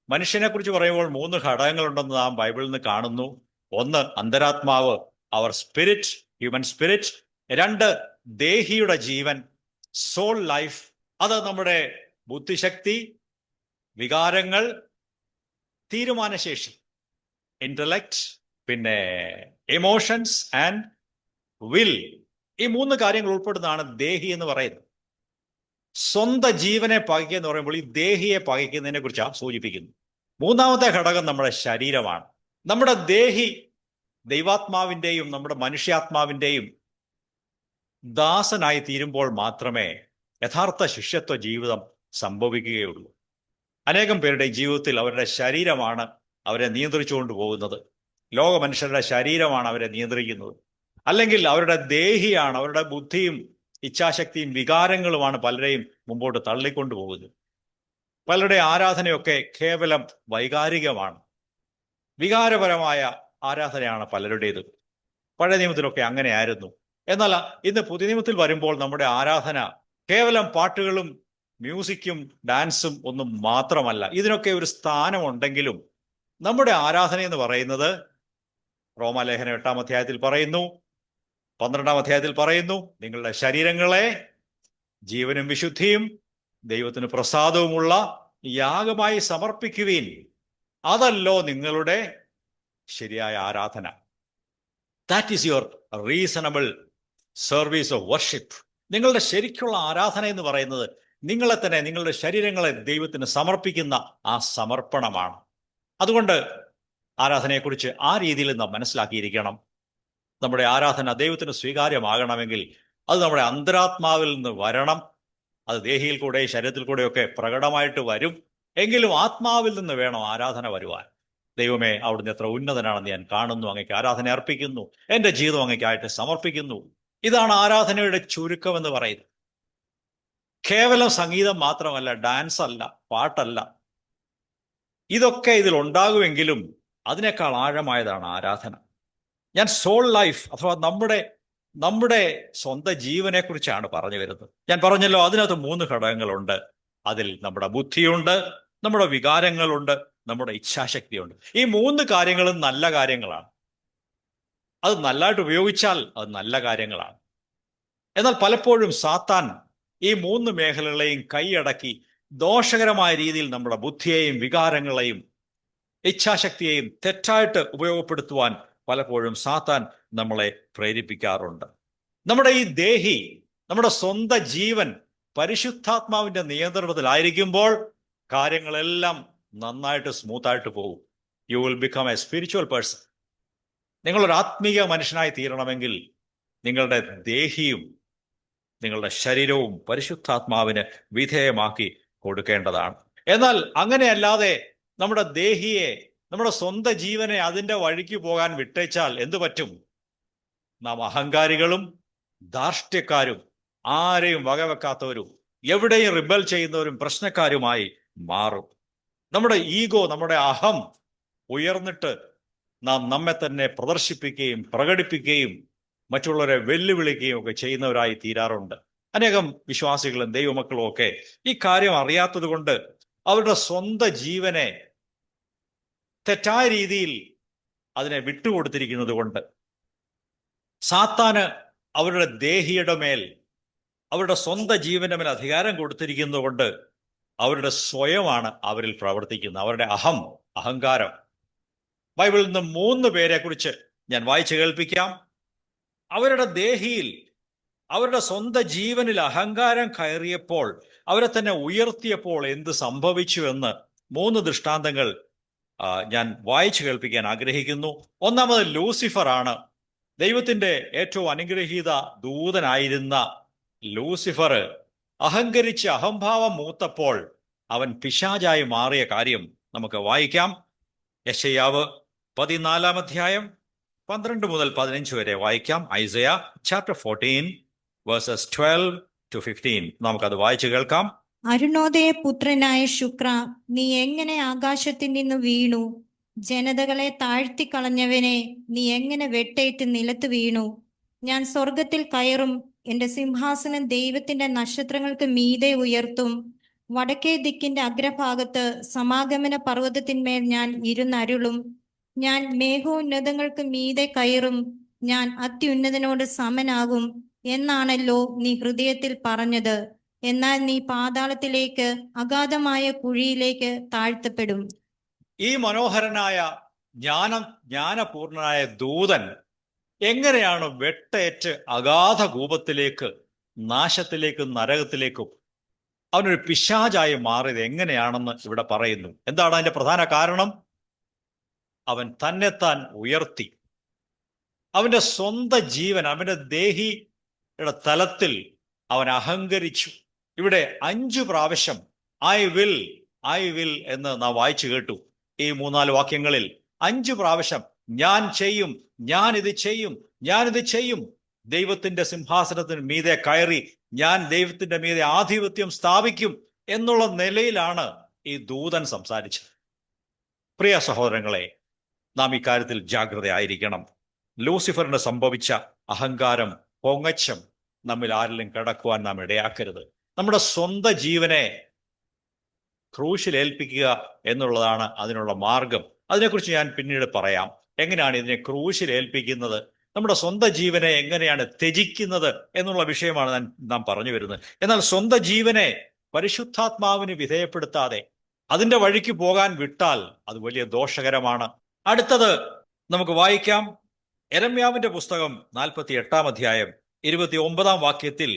മനുഷ്യനെ കുറിച്ച് പറയുമ്പോൾ 3 ഘടകങ്ങളുണ്ടെന്ന് നാം ബൈബിളിൽ നിന്ന് കാണുന്നു. 1 അന്തരാത്മാവ്, അവർ സ്പിരിറ്റ്, ഹ്യൂമൻ സ്പിരിറ്റ്. 2 ദേഹിയുടെ ജീവൻ, സോൾ ലൈഫ്. അത് നമ്മുടെ ബുദ്ധിശക്തി, വികാരങ്ങൾ, തീരുമാനശേഷി, ഇന്റലക്ട്, പിന്നെ എമോഷൻസ് ആൻഡ് വിൽ. ഈ 3 കാര്യങ്ങൾ ഉൾപ്പെടുന്നതാണ് ദേഹി എന്ന് പറയുന്നത്. സ്വന്തം ജീവനെ പകയ്ക്കുക എന്ന് പറയുമ്പോൾ ഈ ദേഹിയെ പകയ്ക്കുന്നതിനെ കുറിച്ചാണ് സൂചിപ്പിക്കുന്നത്. 3ാമത്തെ ഘടകം നമ്മുടെ ശരീരമാണ്. നമ്മുടെ ദേഹി ദൈവാത്മാവിൻ്റെയും നമ്മുടെ മനുഷ്യാത്മാവിൻ്റെയും ദാസനായി തീരുമ്പോൾ മാത്രമേ യഥാർത്ഥ ശിഷ്യത്വ ജീവിതം സംഭവിക്കുകയുള്ളൂ. അനേകം പേരുടെ ജീവിതത്തിൽ അവരുടെ ശരീരമാണ് അവരെ നിയന്ത്രിച്ചുകൊണ്ട് പോകുന്നത്. ലോക മനുഷ്യരുടെ ശരീരമാണ് അവരെ നിയന്ത്രിക്കുന്നത്. അല്ലെങ്കിൽ അവരുടെ ദേഹിയാണ്, അവരുടെ ബുദ്ധിയും ഇച്ഛാശക്തിയും വികാരങ്ങളുമാണ് പലരെയും മുമ്പോട്ട് തള്ളിക്കൊണ്ടു പോകുന്നത്. പലരുടെ ആരാധനയൊക്കെ കേവലം വൈകാരികമാണ്, വികാരപരമായ ആരാധനയാണ് പലരുടേത്. പഴയ നിയമത്തിലൊക്കെ അങ്ങനെയായിരുന്നു. എന്നാൽ ഇന്ന് പുതിയ നിയമത്തിൽ വരുമ്പോൾ നമ്മുടെ ആരാധന കേവലം പാട്ടുകളും മ്യൂസിക്കും ഡാൻസും ഒന്നും മാത്രമല്ല. ഇതിനൊക്കെ ഒരു സ്ഥാനമുണ്ടെങ്കിലും നമ്മുടെ ആരാധന എന്ന് പറയുന്നത് റോമാലേഖനം 8-ാം അധ്യായത്തിൽ പറയുന്നു, 12-ാം അധ്യായത്തിൽ പറയുന്നു, നിങ്ങളുടെ ശരീരങ്ങളെ ജീവനും വിശുദ്ധിയും ദൈവത്തിന് പ്രസാദവുമുള്ള യാഗമായി സമർപ്പിക്കുവീൻ, അതല്ലോ നിങ്ങളുടെ ശരിയായ ആരാധന. That is your reasonable service of worship. നിങ്ങളുടെ ശരിക്കുള്ള ആരാധന എന്ന് പറയുന്നത് നിങ്ങളെ തന്നെ, നിങ്ങളുടെ ശരീരങ്ങളെ ദൈവത്തിന് സമർപ്പിക്കുന്ന ആ സമർപ്പണമാണ്. അതുകൊണ്ട് ആരാധനയെക്കുറിച്ച് ആ രീതിയിൽ നാം മനസ്സിലാക്കിയിരിക്കണം. നമ്മുടെ ആരാധന ദൈവത്തിന് സ്വീകാര്യമാകണമെങ്കിൽ അത് നമ്മുടെ അന്തരാത്മാവിൽ നിന്ന് വരണം. അത് ദേഹിയിൽ കൂടെ ശരീരത്തിൽ കൂടെയൊക്കെ പ്രകടമായിട്ട് വരും. എങ്കിലും ആത്മാവിൽ നിന്ന് വേണം ആരാധന വരുവാൻ. ദൈവമേ, അവിടുന്ന് എത്ര ഉന്നതനാണെന്ന് ഞാൻ കാണുന്നു, അങ്ങേക്ക് ആരാധന അർപ്പിക്കുന്നു, എൻ്റെ ജീവിതം അങ്ങേക്കായിട്ട് സമർപ്പിക്കുന്നു. ഇതാണ് ആരാധനയുടെ ചുരുക്കം എന്ന് പറയുന്നത്. കേവലം സംഗീതം മാത്രമല്ല, ഡാൻസ് അല്ല, പാട്ടല്ല. ഇതൊക്കെ ഇതിൽ ഉണ്ടാകുമെങ്കിലും അതിനേക്കാൾ ആഴമായതാണ് ആരാധന. ഞാൻ സോൾ ലൈഫ് അഥവാ നമ്മുടെ സ്വന്തം ജീവനെ കുറിച്ചാണ് പറഞ്ഞു വരുന്നത്. ഞാൻ പറഞ്ഞല്ലോ, അതിനകത്ത് 3 ഘടകങ്ങളുണ്ട്. അതിൽ നമ്മുടെ ബുദ്ധിയുണ്ട്, നമ്മുടെ വികാരങ്ങളുണ്ട്, നമ്മുടെ ഇച്ഛാശക്തിയുണ്ട്. ഈ 3 കാര്യങ്ങളും നല്ല കാര്യങ്ങളാണ്. അത് നല്ലതായിട്ട് ഉപയോഗിച്ചാൽ അത് നല്ല കാര്യങ്ങളാണ്. എന്നാൽ പലപ്പോഴും സാത്താൻ ഈ 3 മേഖലകളെയും കൈയടക്കി ദോഷകരമായ രീതിയിൽ നമ്മുടെ ബുദ്ധിയെയും വികാരങ്ങളെയും ഇച്ഛാശക്തിയെയും തെറ്റായിട്ട് ഉപയോഗപ്പെടുത്തുവാൻ പലപ്പോഴും സാത്താൻ നമ്മളെ പ്രേരിപ്പിക്കാറുണ്ട്. നമ്മുടെ ഈ ദേഹി, നമ്മുടെ സ്വന്തം ജീവൻ പരിശുദ്ധാത്മാവിന്റെ നിയന്ത്രണത്തിലായിരിക്കുമ്പോൾ കാര്യങ്ങളെല്ലാം നന്നായിട്ട് സ്മൂത്തായിട്ട് പോകും. You will become A spiritual person. നിങ്ങളൊരു ആത്മീയ മനുഷ്യനായി തീരണമെങ്കിൽ നിങ്ങളുടെ ദേഹിയും നിങ്ങളുടെ ശരീരവും പരിശുദ്ധാത്മാവിന് വിധേയമാക്കി കൊടുക്കേണ്ടതാണ്. എന്നാൽ അങ്ങനെയല്ലാതെ നമ്മുടെ ദേഹിയെ, നമ്മുടെ സ്വന്തം ജീവനെ അതിൻ്റെ വഴിക്ക് പോകാൻ വിട്ടേച്ചാൽ എന്തു പറ്റും? നാം അഹങ്കാരികളും ധാർഷ്ട്യക്കാരും ആരെയും വകവെക്കാത്തവരും എവിടെയും റിബൽ ചെയ്യുന്നവരും പ്രശ്നക്കാരുമായി മാറും. നമ്മുടെ ഈഗോ, നമ്മുടെ അഹം ഉയർന്നിട്ട് നാം നമ്മെ തന്നെ പ്രദർശിപ്പിക്കുകയും പ്രകടിപ്പിക്കുകയും മറ്റുള്ളവരെ വെല്ലുവിളിക്കുകയും ഒക്കെ ചെയ്യുന്നവരായി തീരാറുണ്ട്. അനേകം വിശ്വാസികളും ദൈവമക്കളും ഒക്കെ ഈ കാര്യം അറിയാത്തത് കൊണ്ട് അവരുടെ സ്വന്തം ജീവനെ തെറ്റായ രീതിയിൽ അതിനെ വിട്ടുകൊടുത്തിരിക്കുന്നത് കൊണ്ട് സാത്താന് അവരുടെ ദേഹിയുടെ മേൽ, അവരുടെ സ്വന്തം ജീവന്റെ മേൽ അധികാരം കൊടുത്തിരിക്കുന്നത് കൊണ്ട് അവരുടെ സ്വയമാണ് അവരിൽ പ്രവർത്തിക്കുന്നത്, അവരുടെ അഹങ്കാരം. ബൈബിളിൽ നിന്ന് 3 പേരെ കുറിച്ച് ഞാൻ വായിച്ചു കേൾപ്പിക്കാം. അവരുടെ ദേഹിയിൽ, അവരുടെ സ്വന്തം ജീവനിൽ അഹങ്കാരം കയറിയപ്പോൾ, അവരെ തന്നെ ഉയർത്തിയപ്പോൾ എന്ത് സംഭവിച്ചു എന്ന് 3 ദൃഷ്ടാന്തങ്ങൾ ഞാൻ വായിച്ചു കേൾപ്പിക്കാൻ ആഗ്രഹിക്കുന്നു. ഒന്നാമത് ലൂസിഫർ ആണ്. ദൈവത്തിന്റെ ഏറ്റവും അനുഗ്രഹീത ദൂതനായിരുന്ന ലൂസിഫർ അഹങ്കരിച്ച് അഹംഭാവം മൂത്തപ്പോൾ അവൻ പിശാചായി മാറിയ കാര്യം നമുക്ക് വായിക്കാം. യെശയ്യാവ് 14-ാം അധ്യായം 12 മുതൽ 15 വരെ വായിക്കാം. ഐസയ ചാപ്റ്റർ 14 വേഴ്സസ് 12-15 നമുക്കത് വായിച്ചു കേൾക്കാം. അരുണോദയ പുത്രനായ ശുക്ര, നീ എങ്ങനെ ആകാശത്തിൽ നിന്ന് വീണു? ജനതകളെ താഴ്ത്തിക്കളഞ്ഞവനെ, നീ എങ്ങനെ വെട്ടേറ്റ് നിലത്ത് വീണു? ഞാൻ സ്വർഗത്തിൽ കയറും, എന്റെ സിംഹാസനം ദൈവത്തിന്റെ നക്ഷത്രങ്ങൾക്ക് മീതെ ഉയർത്തും. വടക്കേ ദിക്കിന്റെ അഗ്രഭാഗത്ത് സമാഗമന പർവ്വതത്തിന്മേൽ ഞാൻ ഇരുന്നരുളും. ഞാൻ മേഘോന്നതങ്ങൾക്ക് മീതെ കയറും, ഞാൻ അത്യുന്നതനോട് സമനാകും എന്നാണല്ലോ നീ ഹൃദയത്തിൽ പറഞ്ഞത്. എന്നാൽ നീ പാതാളത്തിലേക്ക്, അഗാധമായ കുഴിയിലേക്ക് താഴ്ത്തപ്പെടും. ഈ മനോഹരനായ ജ്ഞാനപൂർണനായ ദൂതൻ എങ്ങനെയാണ് വെട്ടേറ്റ് അഗാധ കൂപത്തിലേക്ക്, നാശത്തിലേക്കും നരകത്തിലേക്കും അവനൊരു പിശാചായി മാറിയത് എങ്ങനെയാണെന്ന് ഇവിടെ പറയുന്നു. എന്താണ് അതിന്റെ പ്രധാന കാരണം? അവൻ തന്നെത്താൻ ഉയർത്തി. അവന്റെ സ്വന്തം ജീവൻ, അവന്റെ ദേഹിയുടെ തലത്തിൽ അവൻ അഹങ്കരിച്ചു. ഇവിടെ 5 പ്രാവശ്യം ഐ വിൽ എന്ന് നാം വായിച്ചു കേട്ടു. ഈ 3-4 വാക്യങ്ങളിൽ 5 പ്രാവശ്യം ഞാൻ ചെയ്യും, ഞാനിത് ചെയ്യും, ദൈവത്തിന്റെ സിംഹാസനത്തിന് മീതെ കയറി ഞാൻ ദൈവത്തിന്റെ മീതെ ആധിപത്യം സ്ഥാപിക്കും എന്നുള്ള നിലയിലാണ് ഈ ദൂതൻ സംസാരിച്ചത്. പ്രിയ സഹോദരങ്ങളെ, നാം ഇക്കാര്യത്തിൽ ജാഗ്രതയായിരിക്കണം. ലൂസിഫറിന് സംഭവിച്ച അഹങ്കാരം, പൊങ്ങച്ചം നമ്മിൽ ആരിലും കിടക്കുവാൻ നാം ഇടയാക്കരുത്. നമ്മുടെ സ്വന്തം ജീവനെ ക്രൂശിൽ ഏൽപ്പിക്കുക എന്നുള്ളതാണ് അതിനുള്ള മാർഗം. അതിനെക്കുറിച്ച് ഞാൻ പിന്നീട് പറയാം. എങ്ങനെയാണ് ഇതിനെ ക്രൂശിൽ ഏൽപ്പിക്കുന്നത്, നമ്മുടെ സ്വന്തം ജീവനെ എങ്ങനെയാണ് ത്യജിക്കുന്നത് എന്നുള്ള വിഷയമാണ് നാം പറഞ്ഞു വരുന്നത്. എന്നാൽ സ്വന്തം ജീവനെ പരിശുദ്ധാത്മാവിന് വിധേയപ്പെടുത്താതെ അതിൻ്റെ വഴിക്ക് പോകാൻ വിട്ടാൽ അത് വലിയ ദോഷകരമാണ്. അടുത്തത് നമുക്ക് വായിക്കാം. യെരമ്യാവിന്റെ പുസ്തകം 48-ാം അധ്യായം 29-ാം വാക്യത്തിൽ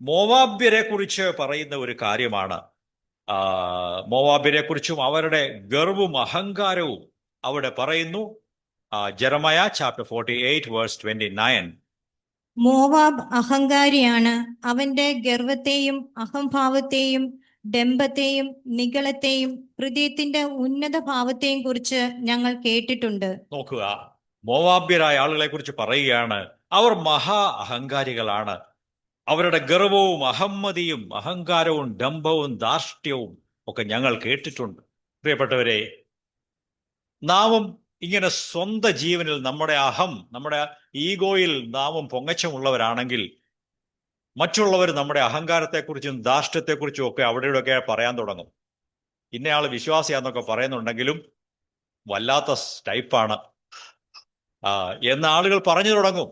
മോവാബ്യരെ കുറിച്ച് പറയുന്ന ഒരു കാര്യമാണ്. മോവാബ്യരെ കുറിച്ചും അവരുടെ ഗർവും അഹങ്കാരവും അവിടെ പറയുന്നു. Jeremiah chapter 48 verse 29. മോവാബ് അഹങ്കാരിയാണ്. അവന്റെ ഗർവത്തെയും അഹംഭാവത്തെയും ഡംഭത്തെയും നിഗളത്തെയും ഹൃദയത്തിന്റെ ഉന്നത ഭാവത്തെയും കുറിച്ച് ഞങ്ങൾ കേട്ടിട്ടുണ്ട്. നോക്കുക, മോവാബ്യരായ ആളുകളെ കുറിച്ച് പറയുകയാണ്. അവർ മഹാ അഹങ്കാരികളാണ്. അവരുടെ ഗർവവും അഹമ്മതിയും അഹങ്കാരവും ഡംഭവും ധാർഷ്ട്യവും ഒക്കെ ഞങ്ങൾ കേട്ടിട്ടുണ്ട്. പ്രിയപ്പെട്ടവരെ, നാമും ഇങ്ങനെ സ്വന്തം ജീവനിൽ നമ്മുടെ അഹം, നമ്മുടെ ഈഗോയിൽ നാമും പൊങ്ങച്ചമുള്ളവരാണെങ്കിൽ മറ്റുള്ളവർ നമ്മുടെ അഹങ്കാരത്തെക്കുറിച്ചും ധാർഷ്ട്യത്തെക്കുറിച്ചും ഒക്കെ അവിടെ ഇവിടെയൊക്കെ പറയാൻ തുടങ്ങും. ഇന്നയാൾ വിശ്വാസിയാന്നൊക്കെ പറയുന്നുണ്ടെങ്കിലും വല്ലാത്ത ടൈപ്പാണ് എന്ന ആളുകൾ പറഞ്ഞു തുടങ്ങും.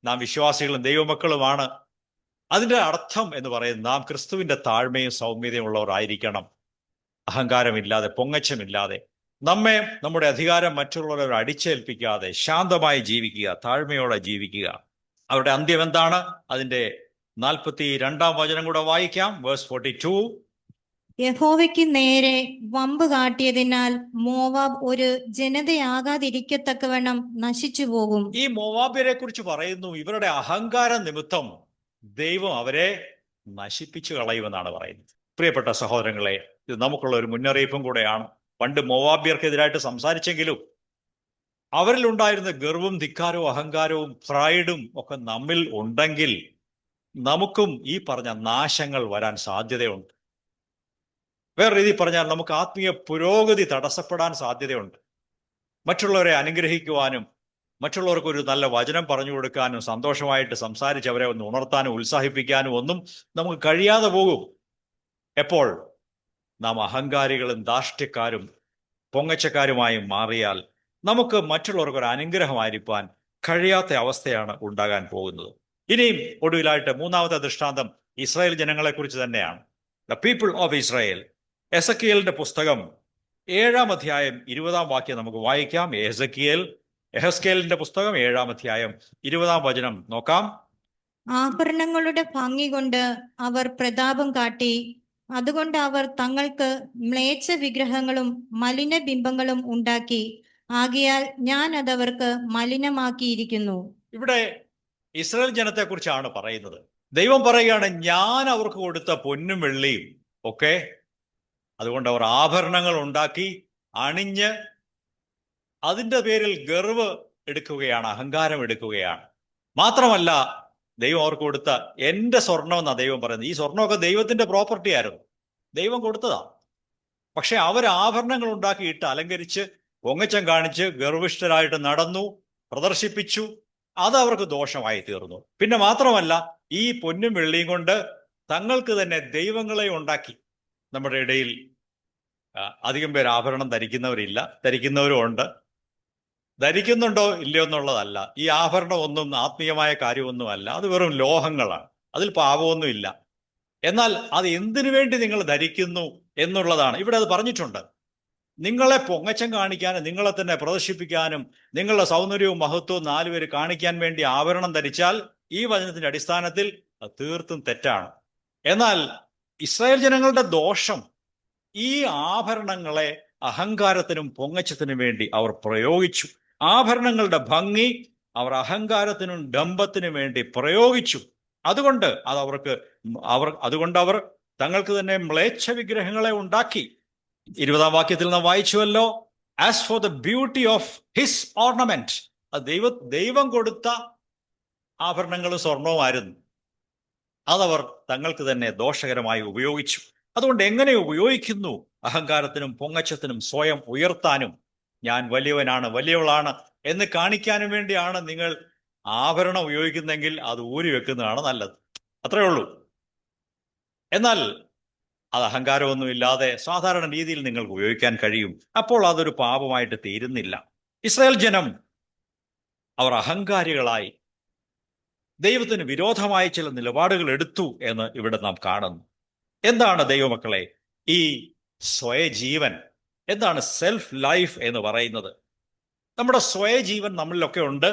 നാം വിശ്വാസികളും ദൈവമക്കളുമാണ്. അതിന്റെ അർത്ഥം എന്ന് പറയുന്നത് നാം ക്രിസ്തുവിന്റെ താഴ്മയും സൗമ്യതയും ഉള്ളവരായിരിക്കണം. അഹങ്കാരമില്ലാതെ, പൊങ്ങച്ചമില്ലാതെ, നമ്മെ, നമ്മുടെ അധികാരം മറ്റുള്ളവരെ അടിച്ചേൽപ്പിക്കാതെ ശാന്തമായി ജീവിക്കുക, താഴ്മയോടെ ജീവിക്കുക. അവരുടെ അന്ത്യം എന്താണ്? അതിന്റെ 42-ാം വചനം കൂടെ വായിക്കാം. വേഴ്സ് 42. യഹോവയ്ക്ക് നേരെ വമ്പ് കാട്ടിയതിനാൽ മോവാബ് ഒരു ജനതയാകാതിരിക്കത്തക്കവണ്ണം നശിച്ചു പോകും. ഈ മോവാബ്യരെ കുറിച്ച് പറയുന്നു, ഇവരുടെ അഹങ്കാര നിമിത്തം ദൈവം അവരെ നശിപ്പിച്ചു കളയുമെന്നാണ് പറയുന്നത്. പ്രിയപ്പെട്ട സഹോദരങ്ങളെ, ഇത് നമുക്കുള്ള ഒരു മുന്നറിയിപ്പും കൂടെയാണ്. പണ്ട് മോവാബ്യർക്കെതിരായിട്ട് സംസാരിച്ചെങ്കിലും അവരിലുണ്ടായിരുന്ന ഗർവും, ധിക്കാരവും, അഹങ്കാരവും, പ്രൈഡും ഒക്കെ നമ്മിൽ ഉണ്ടെങ്കിൽ നമുക്കും ഈ പറഞ്ഞ നാശങ്ങൾ വരാൻ സാധ്യതയുണ്ട്. വേറെ രീതിയിൽ പറഞ്ഞാൽ നമുക്ക് ആത്മീയ പുരോഗതി തടസ്സപ്പെടാൻ സാധ്യതയുണ്ട്. മറ്റുള്ളവരെ അനുഗ്രഹിക്കുവാനും മറ്റുള്ളവർക്ക് ഒരു നല്ല വചനം പറഞ്ഞു കൊടുക്കാനും സന്തോഷമായിട്ട് സംസാരിച്ച് അവരെ ഒന്ന് ഉണർത്താനും ഉത്സാഹിപ്പിക്കാനും ഒന്നും നമുക്ക് കഴിയാതെ പോകും. എപ്പോൾ നാം അഹങ്കാരികളും ധാർഷ്ട്യക്കാരും പൊങ്ങച്ചക്കാരുമായി മാറിയാൽ നമുക്ക് മറ്റുള്ളവർക്ക് ഒരു അനുഗ്രഹമായിരിക്കാൻ കഴിയാത്ത അവസ്ഥയാണ് ഉണ്ടാകാൻ പോകുന്നത്. ഇനിയും ഒടുവിലായിട്ട് മൂന്നാമത്തെ ദൃഷ്ടാന്തം ഇസ്രായേൽ ജനങ്ങളെ കുറിച്ച് തന്നെയാണ്. The people of Israel. എസക്കിയേലിന്റെ പുസ്തകം 7-ാം അധ്യായം 20-ാം വാക്യം നമുക്ക് വായിക്കാം. എഹെസ്കേലിന്റെ പുസ്തകം 7-ാം അധ്യായം 20-ാം വചനം നോക്കാം. ആഭരണങ്ങളുടെ ഭംഗി കൊണ്ട് അവർ പ്രതാപം കാട്ടി, അതുകൊണ്ട് അവർ തങ്ങൾക്ക് മ്ലേച്ഛ വിഗ്രഹങ്ങളും മലിനബിംബങ്ങളും ഉണ്ടാക്കി. ആകയാൽ ഞാൻ അതവർക്ക് മലിനമാക്കിയിരിക്കുന്നു. ഇവിടെ ഇസ്രായേൽ ജനത്തെ കുറിച്ചാണ് പറയുന്നത്. ദൈവം പറയുകയാണ്, ഞാൻ അവർക്ക് കൊടുത്ത പൊന്നും വെള്ളിയും ഒക്കെ, അതുകൊണ്ട് അവർ ആഭരണങ്ങൾ ഉണ്ടാക്കി അണിഞ്ഞ് അതിൻ്റെ പേരിൽ ഗർവ് എടുക്കുകയാണ്, അഹങ്കാരം എടുക്കുകയാണ്. മാത്രമല്ല, ദൈവം അവർക്ക് കൊടുത്ത എൻ്റെ സ്വർണം എന്നാണ് ദൈവം പറയുന്നത്. ഈ സ്വർണമൊക്കെ ദൈവത്തിന്റെ പ്രോപ്പർട്ടി ആയിരുന്നു, ദൈവം കൊടുത്തതാ. പക്ഷെ അവർ ആഭരണങ്ങൾ ഉണ്ടാക്കിയിട്ട് അലങ്കരിച്ച് പൊങ്ങച്ചം കാണിച്ച് ഗർവിഷ്ഠരായിട്ട് നടന്നു, പ്രദർശിപ്പിച്ചു. അത് അവർക്ക് ദോഷമായി തീർന്നു. പിന്നെ മാത്രമല്ല, ഈ പൊന്നും വെള്ളിയും കൊണ്ട് തങ്ങൾക്ക് തന്നെ ദൈവങ്ങളെ ഉണ്ടാക്കി. നമ്മുടെ ഇടയിൽ അധികം പേർ ആഭരണം ധരിക്കുന്നവരില്ല, ധരിക്കുന്നവരും ഉണ്ട്. ധരിക്കുന്നുണ്ടോ ഇല്ലയോ എന്നുള്ളതല്ല, ഈ ആഭരണം ഒന്നും ആത്മീയമായ കാര്യമൊന്നുമല്ല, അത് വെറും ലോഹങ്ങളാണ്, അതിൽ പാപമൊന്നുമില്ല. എന്നാൽ അത് എന്തിനു വേണ്ടി നിങ്ങൾ ധരിക്കുന്നു എന്നുള്ളതാണ് ഇവിടെ അത് പറഞ്ഞിട്ടുണ്ട്. നിങ്ങളെ പൊങ്ങച്ചം കാണിക്കാനും നിങ്ങളെ തന്നെ പ്രദർശിപ്പിക്കാനും നിങ്ങളുടെ സൗന്ദര്യവും മഹത്വവും 4 പേര് കാണിക്കാൻ വേണ്ടി ആഭരണം ധരിച്ചാൽ ഈ വചനത്തിന്റെ അടിസ്ഥാനത്തിൽ അത് തീർത്തും തെറ്റാണ്. എന്നാൽ ഇസ്രായേൽ ജനങ്ങളുടെ ദോഷം, ഈ ആഭരണങ്ങളെ അഹങ്കാരത്തിനും പൊങ്ങച്ചത്തിനും വേണ്ടി അവർ പ്രയോഗിച്ചു. ആഭരണങ്ങളുടെ ഭംഗി അവർ അഹങ്കാരത്തിനും ഡംഭത്തിനും വേണ്ടി പ്രയോഗിച്ചു. അതുകൊണ്ട് അവർ തങ്ങൾക്ക് തന്നെ മ്ലേച്ഛ വിഗ്രഹങ്ങളെ ഉണ്ടാക്കി. 20-ാം വാക്യത്തിൽ നാം വായിച്ചുവല്ലോ, as for the beauty of his ornament. അത് ദൈവം കൊടുത്ത ആഭരണങ്ങളും സ്വർണവുമായിരുന്നു. അതവർ തങ്ങൾക്ക് തന്നെ ദോഷകരമായി ഉപയോഗിച്ചു. അതുകൊണ്ട് എങ്ങനെ ഉപയോഗിക്കുന്നു? അഹങ്കാരത്തിനും പൊങ്ങച്ചത്തിനും സ്വയം ഉയർത്താനും ഞാൻ വലിയവനാണ്, വലിയവളാണ് എന്ന് കാണിക്കാനും വേണ്ടിയാണ് നിങ്ങൾ ആഭരണം ഉപയോഗിക്കുന്നെങ്കിൽ അത് ഊരി വെക്കുന്നതാണ് നല്ലത്. അത്രേ ഉള്ളൂ. എന്നാൽ അത് അഹങ്കാരമൊന്നുമില്ലാതെ സാധാരണ രീതിയിൽ നിങ്ങൾക്ക് ഉപയോഗിക്കാൻ കഴിയും. അപ്പോൾ അതൊരു പാപമായിട്ട് തീരുന്നില്ല. ഇസ്രായേൽ ജനം അവർ അഹങ്കാരികളായി ദൈവത്തിന് വിരോധമായ ചില നിലപാടുകൾ എടുത്തു എന്ന് ഇവിടെ നാം കാണുന്നു. എന്താണ് ദൈവമക്കളെ ഈ സ്വയജീവൻ? എന്താണ് സെൽഫ് ലൈഫ് എന്ന് പറയുന്നത്? നമ്മുടെ സ്വയജീവൻ നമ്മളിലൊക്കെ ഉണ്ട്.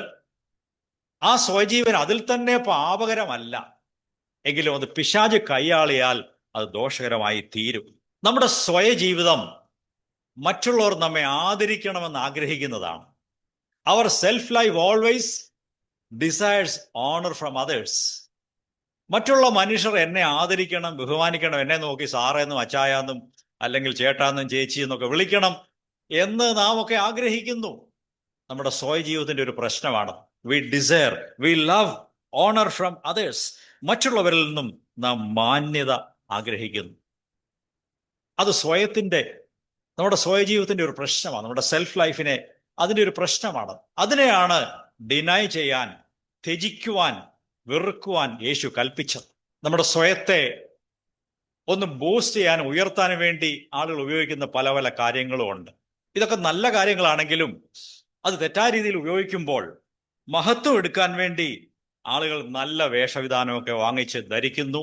ആ സ്വയജീവൻ അതിൽ തന്നെ പാപകരമല്ല, എങ്കിലും അത് പിശാച് കൈയാളിയാൽ അത് ദോഷകരമായി തീരും. നമ്മുടെ സ്വയജീവിതം മറ്റുള്ളവർ നമ്മെ ആദരിക്കണമെന്ന് ആഗ്രഹിക്കുന്നതാണ്. Our self life always decides honour from others. മറ്റുള്ള മനുഷ്യർ എന്നെ ആദരിക്കണം, ബഹുമാനിക്കണം, എന്നെ നോക്കി സാറെന്നും അച്ചായെന്നും അല്ലെങ്കിൽ ചേട്ടാന്നും ചേച്ചി എന്നൊക്കെ വിളിക്കണം എന്ന് നാം ഒക്കെ ആഗ്രഹിക്കുന്നു. നമ്മുടെ സ്വയജീവിതത്തിന്റെ ഒരു പ്രശ്നമാണ്. We love honour from others. മറ്റുള്ളവരിൽ നിന്നും നാം മാന്യത ആഗ്രഹിക്കുന്നു. അത് സ്വയത്തിന്റെ നമ്മുടെ സ്വയജീവിതത്തിന്റെ ഒരു പ്രശ്നമാണ്, നമ്മുടെ സെൽഫ് ലൈഫിനെ അതിൻ്റെ ഒരു പ്രശ്നമാണ്. അതിനെയാണ് ഡിനൈ ചെയ്യാൻ, ത്യജിക്കുവാൻ, വെറുക്കുവാൻ യേശു കൽപ്പിച്ചത്. നമ്മുടെ സ്വയത്തെ ഒന്ന് ബൂസ്റ്റ് ചെയ്യാൻ, ഉയർത്താനും വേണ്ടി ആളുകൾ ഉപയോഗിക്കുന്ന പല പല കാര്യങ്ങളും ഉണ്ട്. ഇതൊക്കെ നല്ല കാര്യങ്ങളാണെങ്കിലും അത് തെറ്റായ രീതിയിൽ ഉപയോഗിക്കുമ്പോൾ മഹത്വം എടുക്കാൻ വേണ്ടി ആളുകൾ നല്ല വേഷവിധാനമൊക്കെ വാങ്ങിച്ച് ധരിക്കുന്നു.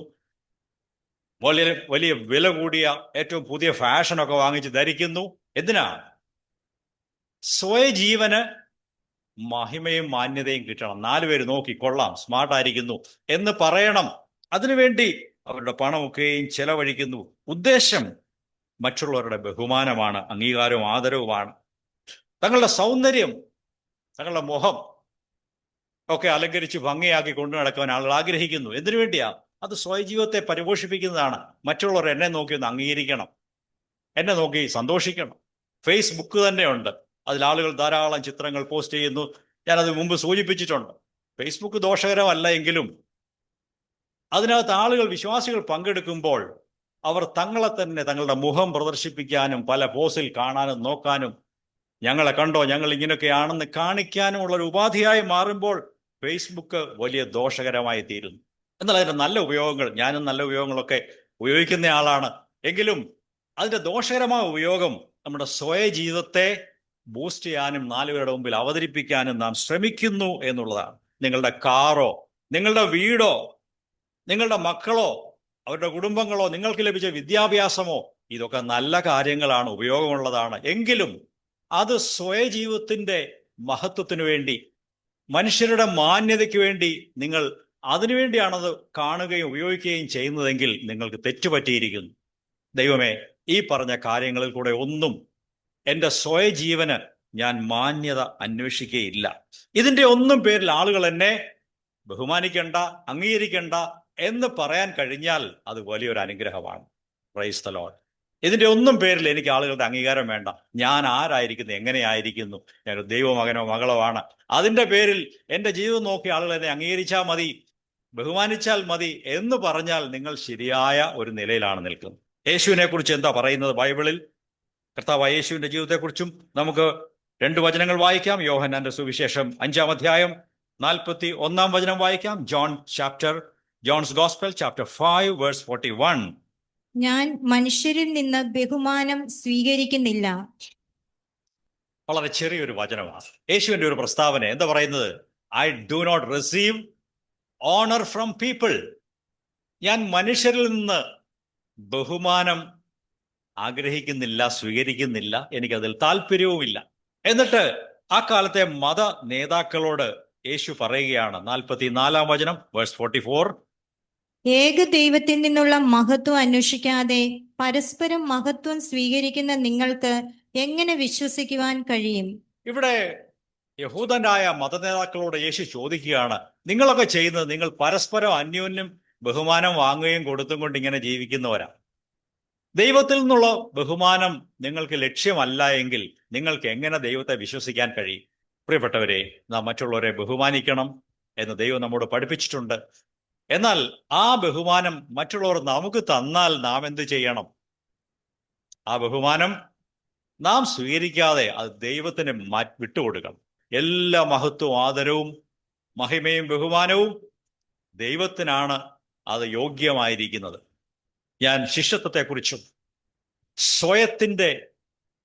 വലിയ വലിയ വില കൂടിയ ഏറ്റവും പുതിയ ഫാഷനൊക്കെ വാങ്ങിച്ച് ധരിക്കുന്നു. എന്തിനാ? സ്വയജീവന് മഹിമയും മാന്യതയും കിട്ടണം, 4 പേര് നോക്കി കൊള്ളാം, സ്മാർട്ടായിരിക്കുന്നു എന്ന് പറയണം. അതിനുവേണ്ടി അവരുടെ പണമൊക്കെയും ചെലവഴിക്കുന്നു. ഉദ്ദേശം മറ്റുള്ളവരുടെ ബഹുമാനമാണ്, അംഗീകാരവും ആദരവുമാണ്. തങ്ങളുടെ സൗന്ദര്യം, തങ്ങളുടെ മുഖം ഒക്കെ അലങ്കരിച്ച് ഭംഗിയാക്കി കൊണ്ടു നടക്കാൻ ആളുകൾ ആഗ്രഹിക്കുന്നു. എന്തിനു വേണ്ടിയാ? അത് സ്വയജീവിതത്തെ പരിപോഷിപ്പിക്കുന്നതാണ്. മറ്റുള്ളവർ എന്നെ നോക്കി ഒന്ന് അംഗീകരിക്കണം, എന്നെ നോക്കി സന്തോഷിക്കണം. ഫേസ്ബുക്ക് തന്നെയുണ്ട്, അതിൽ ആളുകൾ ധാരാളം ചിത്രങ്ങൾ പോസ്റ്റ് ചെയ്യുന്നു. ഞാനത് മുമ്പ് സൂചിപ്പിച്ചിട്ടുണ്ട്. ഫേസ്ബുക്ക് ദോഷകരമല്ല എങ്കിലും അതിനകത്ത് ആളുകൾ, വിശ്വാസികൾ പങ്കെടുക്കുമ്പോൾ അവർ തങ്ങളെ തന്നെ, തങ്ങളുടെ മുഖം പ്രദർശിപ്പിക്കാനും പല പോസിൽ കാണാനും നോക്കാനും, ഞങ്ങളെ കണ്ടോ, ഞങ്ങൾ ഇങ്ങനെയൊക്കെയാണെന്ന് കാണിക്കാനുമുള്ള ഒരു ഉപാധിയായി മാറുമ്പോൾ ഫേസ്ബുക്ക് വലിയ ദോഷകരമായി തീരുന്നു. എന്നാൽ അതിൻ്റെ നല്ല ഉപയോഗങ്ങൾ, ഞാനും നല്ല ഉപയോഗങ്ങളൊക്കെ ഉപയോഗിക്കുന്ന ആളാണ്, എങ്കിലും അതിൻ്റെ ദോഷകരമായ ഉപയോഗം നമ്മുടെ സ്വയജീവിതത്തെ ബൂസ്റ്റ് ചെയ്യാനും 4 പേരുടെ മുമ്പിൽ അവതരിപ്പിക്കാനും നാം ശ്രമിക്കുന്നു എന്നുള്ളതാണ്. നിങ്ങളുടെ കാറോ, നിങ്ങളുടെ വീടോ, നിങ്ങളുടെ മക്കളോ, അവരുടെ കുടുംബങ്ങളോ, നിങ്ങൾക്ക് ലഭിച്ച വിദ്യാഭ്യാസമോ, ഇതൊക്കെ നല്ല കാര്യങ്ങളാണ്, ഉപയോഗമുള്ളതാണ്. എങ്കിലും അത് സ്വയജീവിതത്തിന്റെ മഹത്വത്തിനു വേണ്ടി, മനുഷ്യരുടെ മാന്യതയ്ക്ക് വേണ്ടി നിങ്ങൾ അതിനുവേണ്ടിയാണത് കാണുകയും ഉപയോഗിക്കുകയും ചെയ്യുന്നതെങ്കിൽ നിങ്ങൾക്ക് തെറ്റുപറ്റിയിരിക്കുന്നു. ദൈവമേ, ഈ പറഞ്ഞ കാര്യങ്ങളിൽ കൂടെ ഒന്നും എൻ്റെ സ്വയജീവന് ഞാൻ മാന്യത അന്വേഷിക്കുകയില്ല. ഇതിൻ്റെ ഒന്നും പേരിൽ ആളുകൾ എന്നെ ബഹുമാനിക്കണ്ട, അംഗീകരിക്കണ്ട എന്ന് പറയാൻ കഴിഞ്ഞാൽ അത് വലിയൊരു അനുഗ്രഹമാണ്. Praise the Lord. ഇതിൻ്റെ ഒന്നും പേരിൽ എനിക്ക് ആളുകളുടെ അംഗീകാരം വേണ്ട. ഞാൻ ആരായിരിക്കുന്നു, എങ്ങനെയായിരിക്കുന്നു, ഞാനൊരു ദൈവമകനോ മകളോ ആണ്. അതിൻ്റെ പേരിൽ എൻ്റെ ജീവിതം നോക്കി ആളുകൾ എന്നെ അംഗീകരിച്ചാൽ മതി, ബഹുമാനിച്ചാൽ മതി എന്ന് പറഞ്ഞാൽ നിങ്ങൾ ശരിയായ ഒരു നിലയിലാണ് നിൽക്കുന്നത്. യേശുവിനെ കുറിച്ച് എന്താ പറയുന്നത് ബൈബിളിൽ? കർത്താവ് യേശുവിന്റെ ജീവിതത്തെക്കുറിച്ചും നമുക്ക് 2 വചനങ്ങൾ വായിക്കാം. യോഹന്നാന്റെ സുവിശേഷം 5-ാം അധ്യായം 41-ാം വചനം വായിക്കാം. John's gospel chapter 5 verse 41. ഞാൻ മനുഷ്യരിൽ നിന്ന് ബഹുമാനം സ്വീകരിക്കുന്നില്ല. വളരെ ചെറിയൊരു വചനമാണ്. യേശുവിന്റെ ഒരു പ്രസ്താവന എന്താ പറയുന്നത്? I do not receive honour from people. ഞാൻ മനുഷ്യരിൽ നിന്ന് ബഹുമാനം ആഗ്രഹിക്കുന്നില്ല, സ്വീകരിക്കുന്നില്ല, എനിക്കതിൽ താല്പര്യവുമില്ല. എന്നിട്ട് ആ കാലത്തെ മത നേതാക്കളോട് യേശു പറയുകയാണ്, 44-ാം വചനം വേഴ്സ് 44. ഏക ദൈവത്തിൽ നിന്നുള്ള മഹത്വം അന്വേഷിക്കാതെ പരസ്പരം മഹത്വം സ്വീകരിക്കുന്ന നിങ്ങൾക്ക് എങ്ങനെ വിശ്വസിക്കുവാൻ കഴിയും? ഇവിടെ യഹൂദനായ മതനേതാക്കളോട് യേശു ചോദിക്കുകയാണ്, നിങ്ങളൊക്കെ ചെയ്യുന്നത്, നിങ്ങൾ പരസ്പരം അന്യോന്യം ബഹുമാനം വാങ്ങുകയും കൊടുത്തും കൊണ്ട് ഇങ്ങനെ ജീവിക്കുന്നവരാ. ദൈവത്തിൽ നിന്നുള്ള ബഹുമാനം നിങ്ങൾക്ക് ലക്ഷ്യമല്ല എങ്കിൽ നിങ്ങൾക്ക് എങ്ങനെ ദൈവത്തെ വിശ്വസിക്കാൻ കഴിയും? പ്രിയപ്പെട്ടവരെ, നാം മറ്റുള്ളവരെ ബഹുമാനിക്കണം എന്ന് ദൈവം നമ്മോട് പഠിപ്പിച്ചിട്ടുണ്ട്. എന്നാൽ ആ ബഹുമാനം മറ്റുള്ളവർ നമുക്ക് തന്നാൽ നാം എന്ത് ചെയ്യണം? ആ ബഹുമാനം നാം സ്വീകരിക്കാതെ അത് ദൈവത്തിന് വിട്ടുകൊടുക്കണം. എല്ലാ മഹത്വവും ആദരവും മഹിമയും ബഹുമാനവും ദൈവത്തിനാണ് അത് യോഗ്യമായിരിക്കുന്നത്. ഞാൻ ശിഷ്യത്വത്തെക്കുറിച്ചും സ്വയത്തിൻ്റെ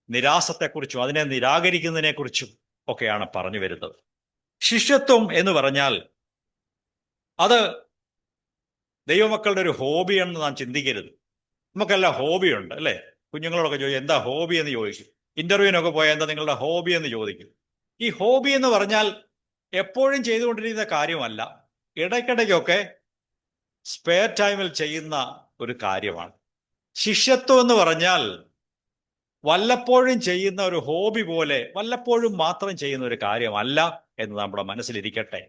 നിരാസത്തെക്കുറിച്ചും അതിനെ നിരാകരിക്കുന്നതിനെക്കുറിച്ചും ഒക്കെയാണ് പറഞ്ഞു വരുന്നത്. ശിഷ്യത്വം എന്ന് പറഞ്ഞാൽ അത് ദൈവമക്കളുടെ ഒരു ഹോബിയാണെന്ന് നാം ചിന്തിക്കരുത്. നമുക്കെല്ലാം ഹോബിയുണ്ട് അല്ലേ? കുഞ്ഞുങ്ങളോടൊക്കെ ചോദിക്കും എന്താ ഹോബി എന്ന് ചോദിക്കും. ഇന്റർവ്യൂവിനൊക്കെ പോയാൽ എന്താ നിങ്ങളുടെ ഹോബി എന്ന് ചോദിക്കും. ഈ ഹോബി എന്ന് പറഞ്ഞാൽ എപ്പോഴും ചെയ്തുകൊണ്ടിരിക്കുന്ന കാര്യമല്ല, ഇടയ്ക്കിടയ്ക്കൊക്കെ സ്പെയർ ടൈമിൽ ചെയ്യുന്ന ഒരു കാര്യമാണ്. ശിഷ്യത്വം എന്ന് പറഞ്ഞാൽ വല്ലപ്പോഴും ചെയ്യുന്ന ഒരു ഹോബി പോലെ വല്ലപ്പോഴും മാത്രം ചെയ്യുന്ന ഒരു കാര്യമല്ല എന്ന് നമ്മുടെ മനസ്സിലിരിക്കട്ടെ.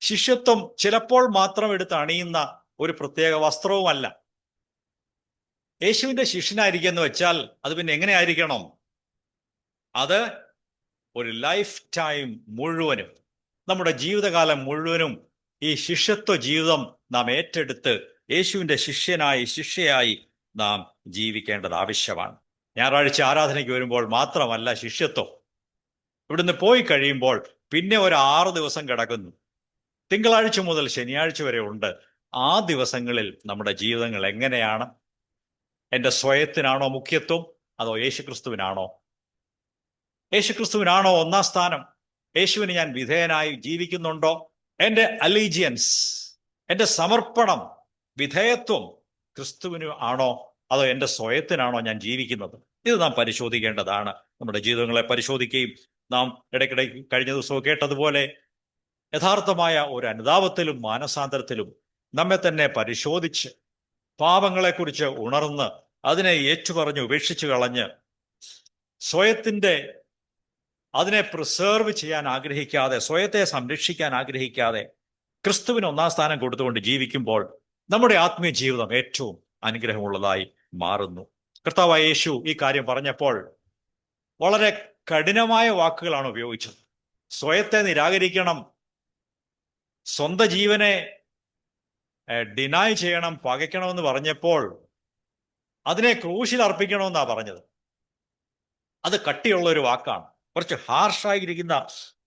ശിഷ്യത്വം ചിലപ്പോൾ മാത്രം എടുത്ത് അണിയുന്ന ഒരു പ്രത്യേക വസ്ത്രവുമല്ല. യേശുവിന്റെ ശിഷ്യനായിരിക്കുക എന്ന് വെച്ചാൽ അത് പിന്നെ എങ്ങനെ ആയിരിക്കണം? അത് ഒരു ലൈഫ് ടൈം മുഴുവനും, നമ്മുടെ ജീവിതകാലം മുഴുവനും ഈ ശിഷ്യത്വ ജീവിതം നാം ഏറ്റെടുത്ത് യേശുവിന്റെ ശിഷ്യനായി, ശിഷ്യയായി നാം ജീവിക്കേണ്ടത് ആവശ്യമാണ്. ഞായറാഴ്ച ആരാധനയ്ക്ക് വരുമ്പോൾ മാത്രമല്ല ശിഷ്യത്വം. ഇവിടുന്ന് പോയി കഴിയുമ്പോൾ പിന്നെ ഒരു 6 ദിവസം കിടക്കുന്നു. തിങ്കളാഴ്ച മുതൽ ശനിയാഴ്ച വരെ ഉണ്ട്. ആ ദിവസങ്ങളിൽ നമ്മുടെ ജീവിതങ്ങൾ എങ്ങനെയാണ്? എൻ്റെ സ്വയത്തിനാണോ മുഖ്യത്വം, അതോ യേശുക്രിസ്തുവിനാണോ? യേശുക്രിസ്തുവിനാണോ ഒന്നാം സ്ഥാനം? യേശുവിന് ഞാൻ വിധേയനായി ജീവിക്കുന്നുണ്ടോ? എൻ്റെ അലീജിയൻസ്, എൻ്റെ സമർപ്പണം, വിധേയത്വം ക്രിസ്തുവിന് ആണോ, അതോ എൻ്റെ സ്വയത്തിനാണോ ഞാൻ ജീവിക്കുന്നത്? ഇത് നാം പരിശോധിക്കേണ്ടതാണ്. നമ്മുടെ ജീവിതങ്ങളെ പരിശോധിക്കുകയും നാം ഇടയ്ക്കിടയ്ക്ക് കഴിഞ്ഞ ദിവസവും കേട്ടതുപോലെ യഥാർത്ഥമായ ഒരു അനുതാപത്തിലും മാനസാന്തരത്തിലും നമ്മെ തന്നെ പരിശോധിച്ച് പാപങ്ങളെക്കുറിച്ച് ഉണർന്ന് അതിനെ ഏറ്റുപറഞ്ഞ് ഉപേക്ഷിച്ചു കളഞ്ഞ് സ്വയത്തിൻ്റെ അതിനെ പ്രിസേർവ് ചെയ്യാൻ ആഗ്രഹിക്കാതെ, സ്വയത്തെ സംരക്ഷിക്കാൻ ആഗ്രഹിക്കാതെ ക്രിസ്തുവിന് ഒന്നാം സ്ഥാനം കൊടുത്തുകൊണ്ട് ജീവിക്കുമ്പോൾ നമ്മുടെ ആത്മീയ ജീവിതം ഏറ്റവും അനുഗ്രഹമുള്ളതായി മാറുന്നു. കർത്താവായ യേശു ഈ കാര്യം പറഞ്ഞപ്പോൾ വളരെ കഠിനമായ വാക്കുകളാണ് ഉപയോഗിച്ചത്. സ്വയത്തെ നിരാകരിക്കണം, സ്വന്തം ജീവനെ ഡിനായ് ചെയ്യണം, പകയ്ക്കണമെന്ന് പറഞ്ഞപ്പോൾ അതിനെ ക്രൂശിൽ അർപ്പിക്കണമെന്നാണ് പറഞ്ഞത്. അത് കട്ടിയുള്ള ഒരു വാക്കാണ്, കുറച്ച് ഹാർഷായിരിക്കുന്ന,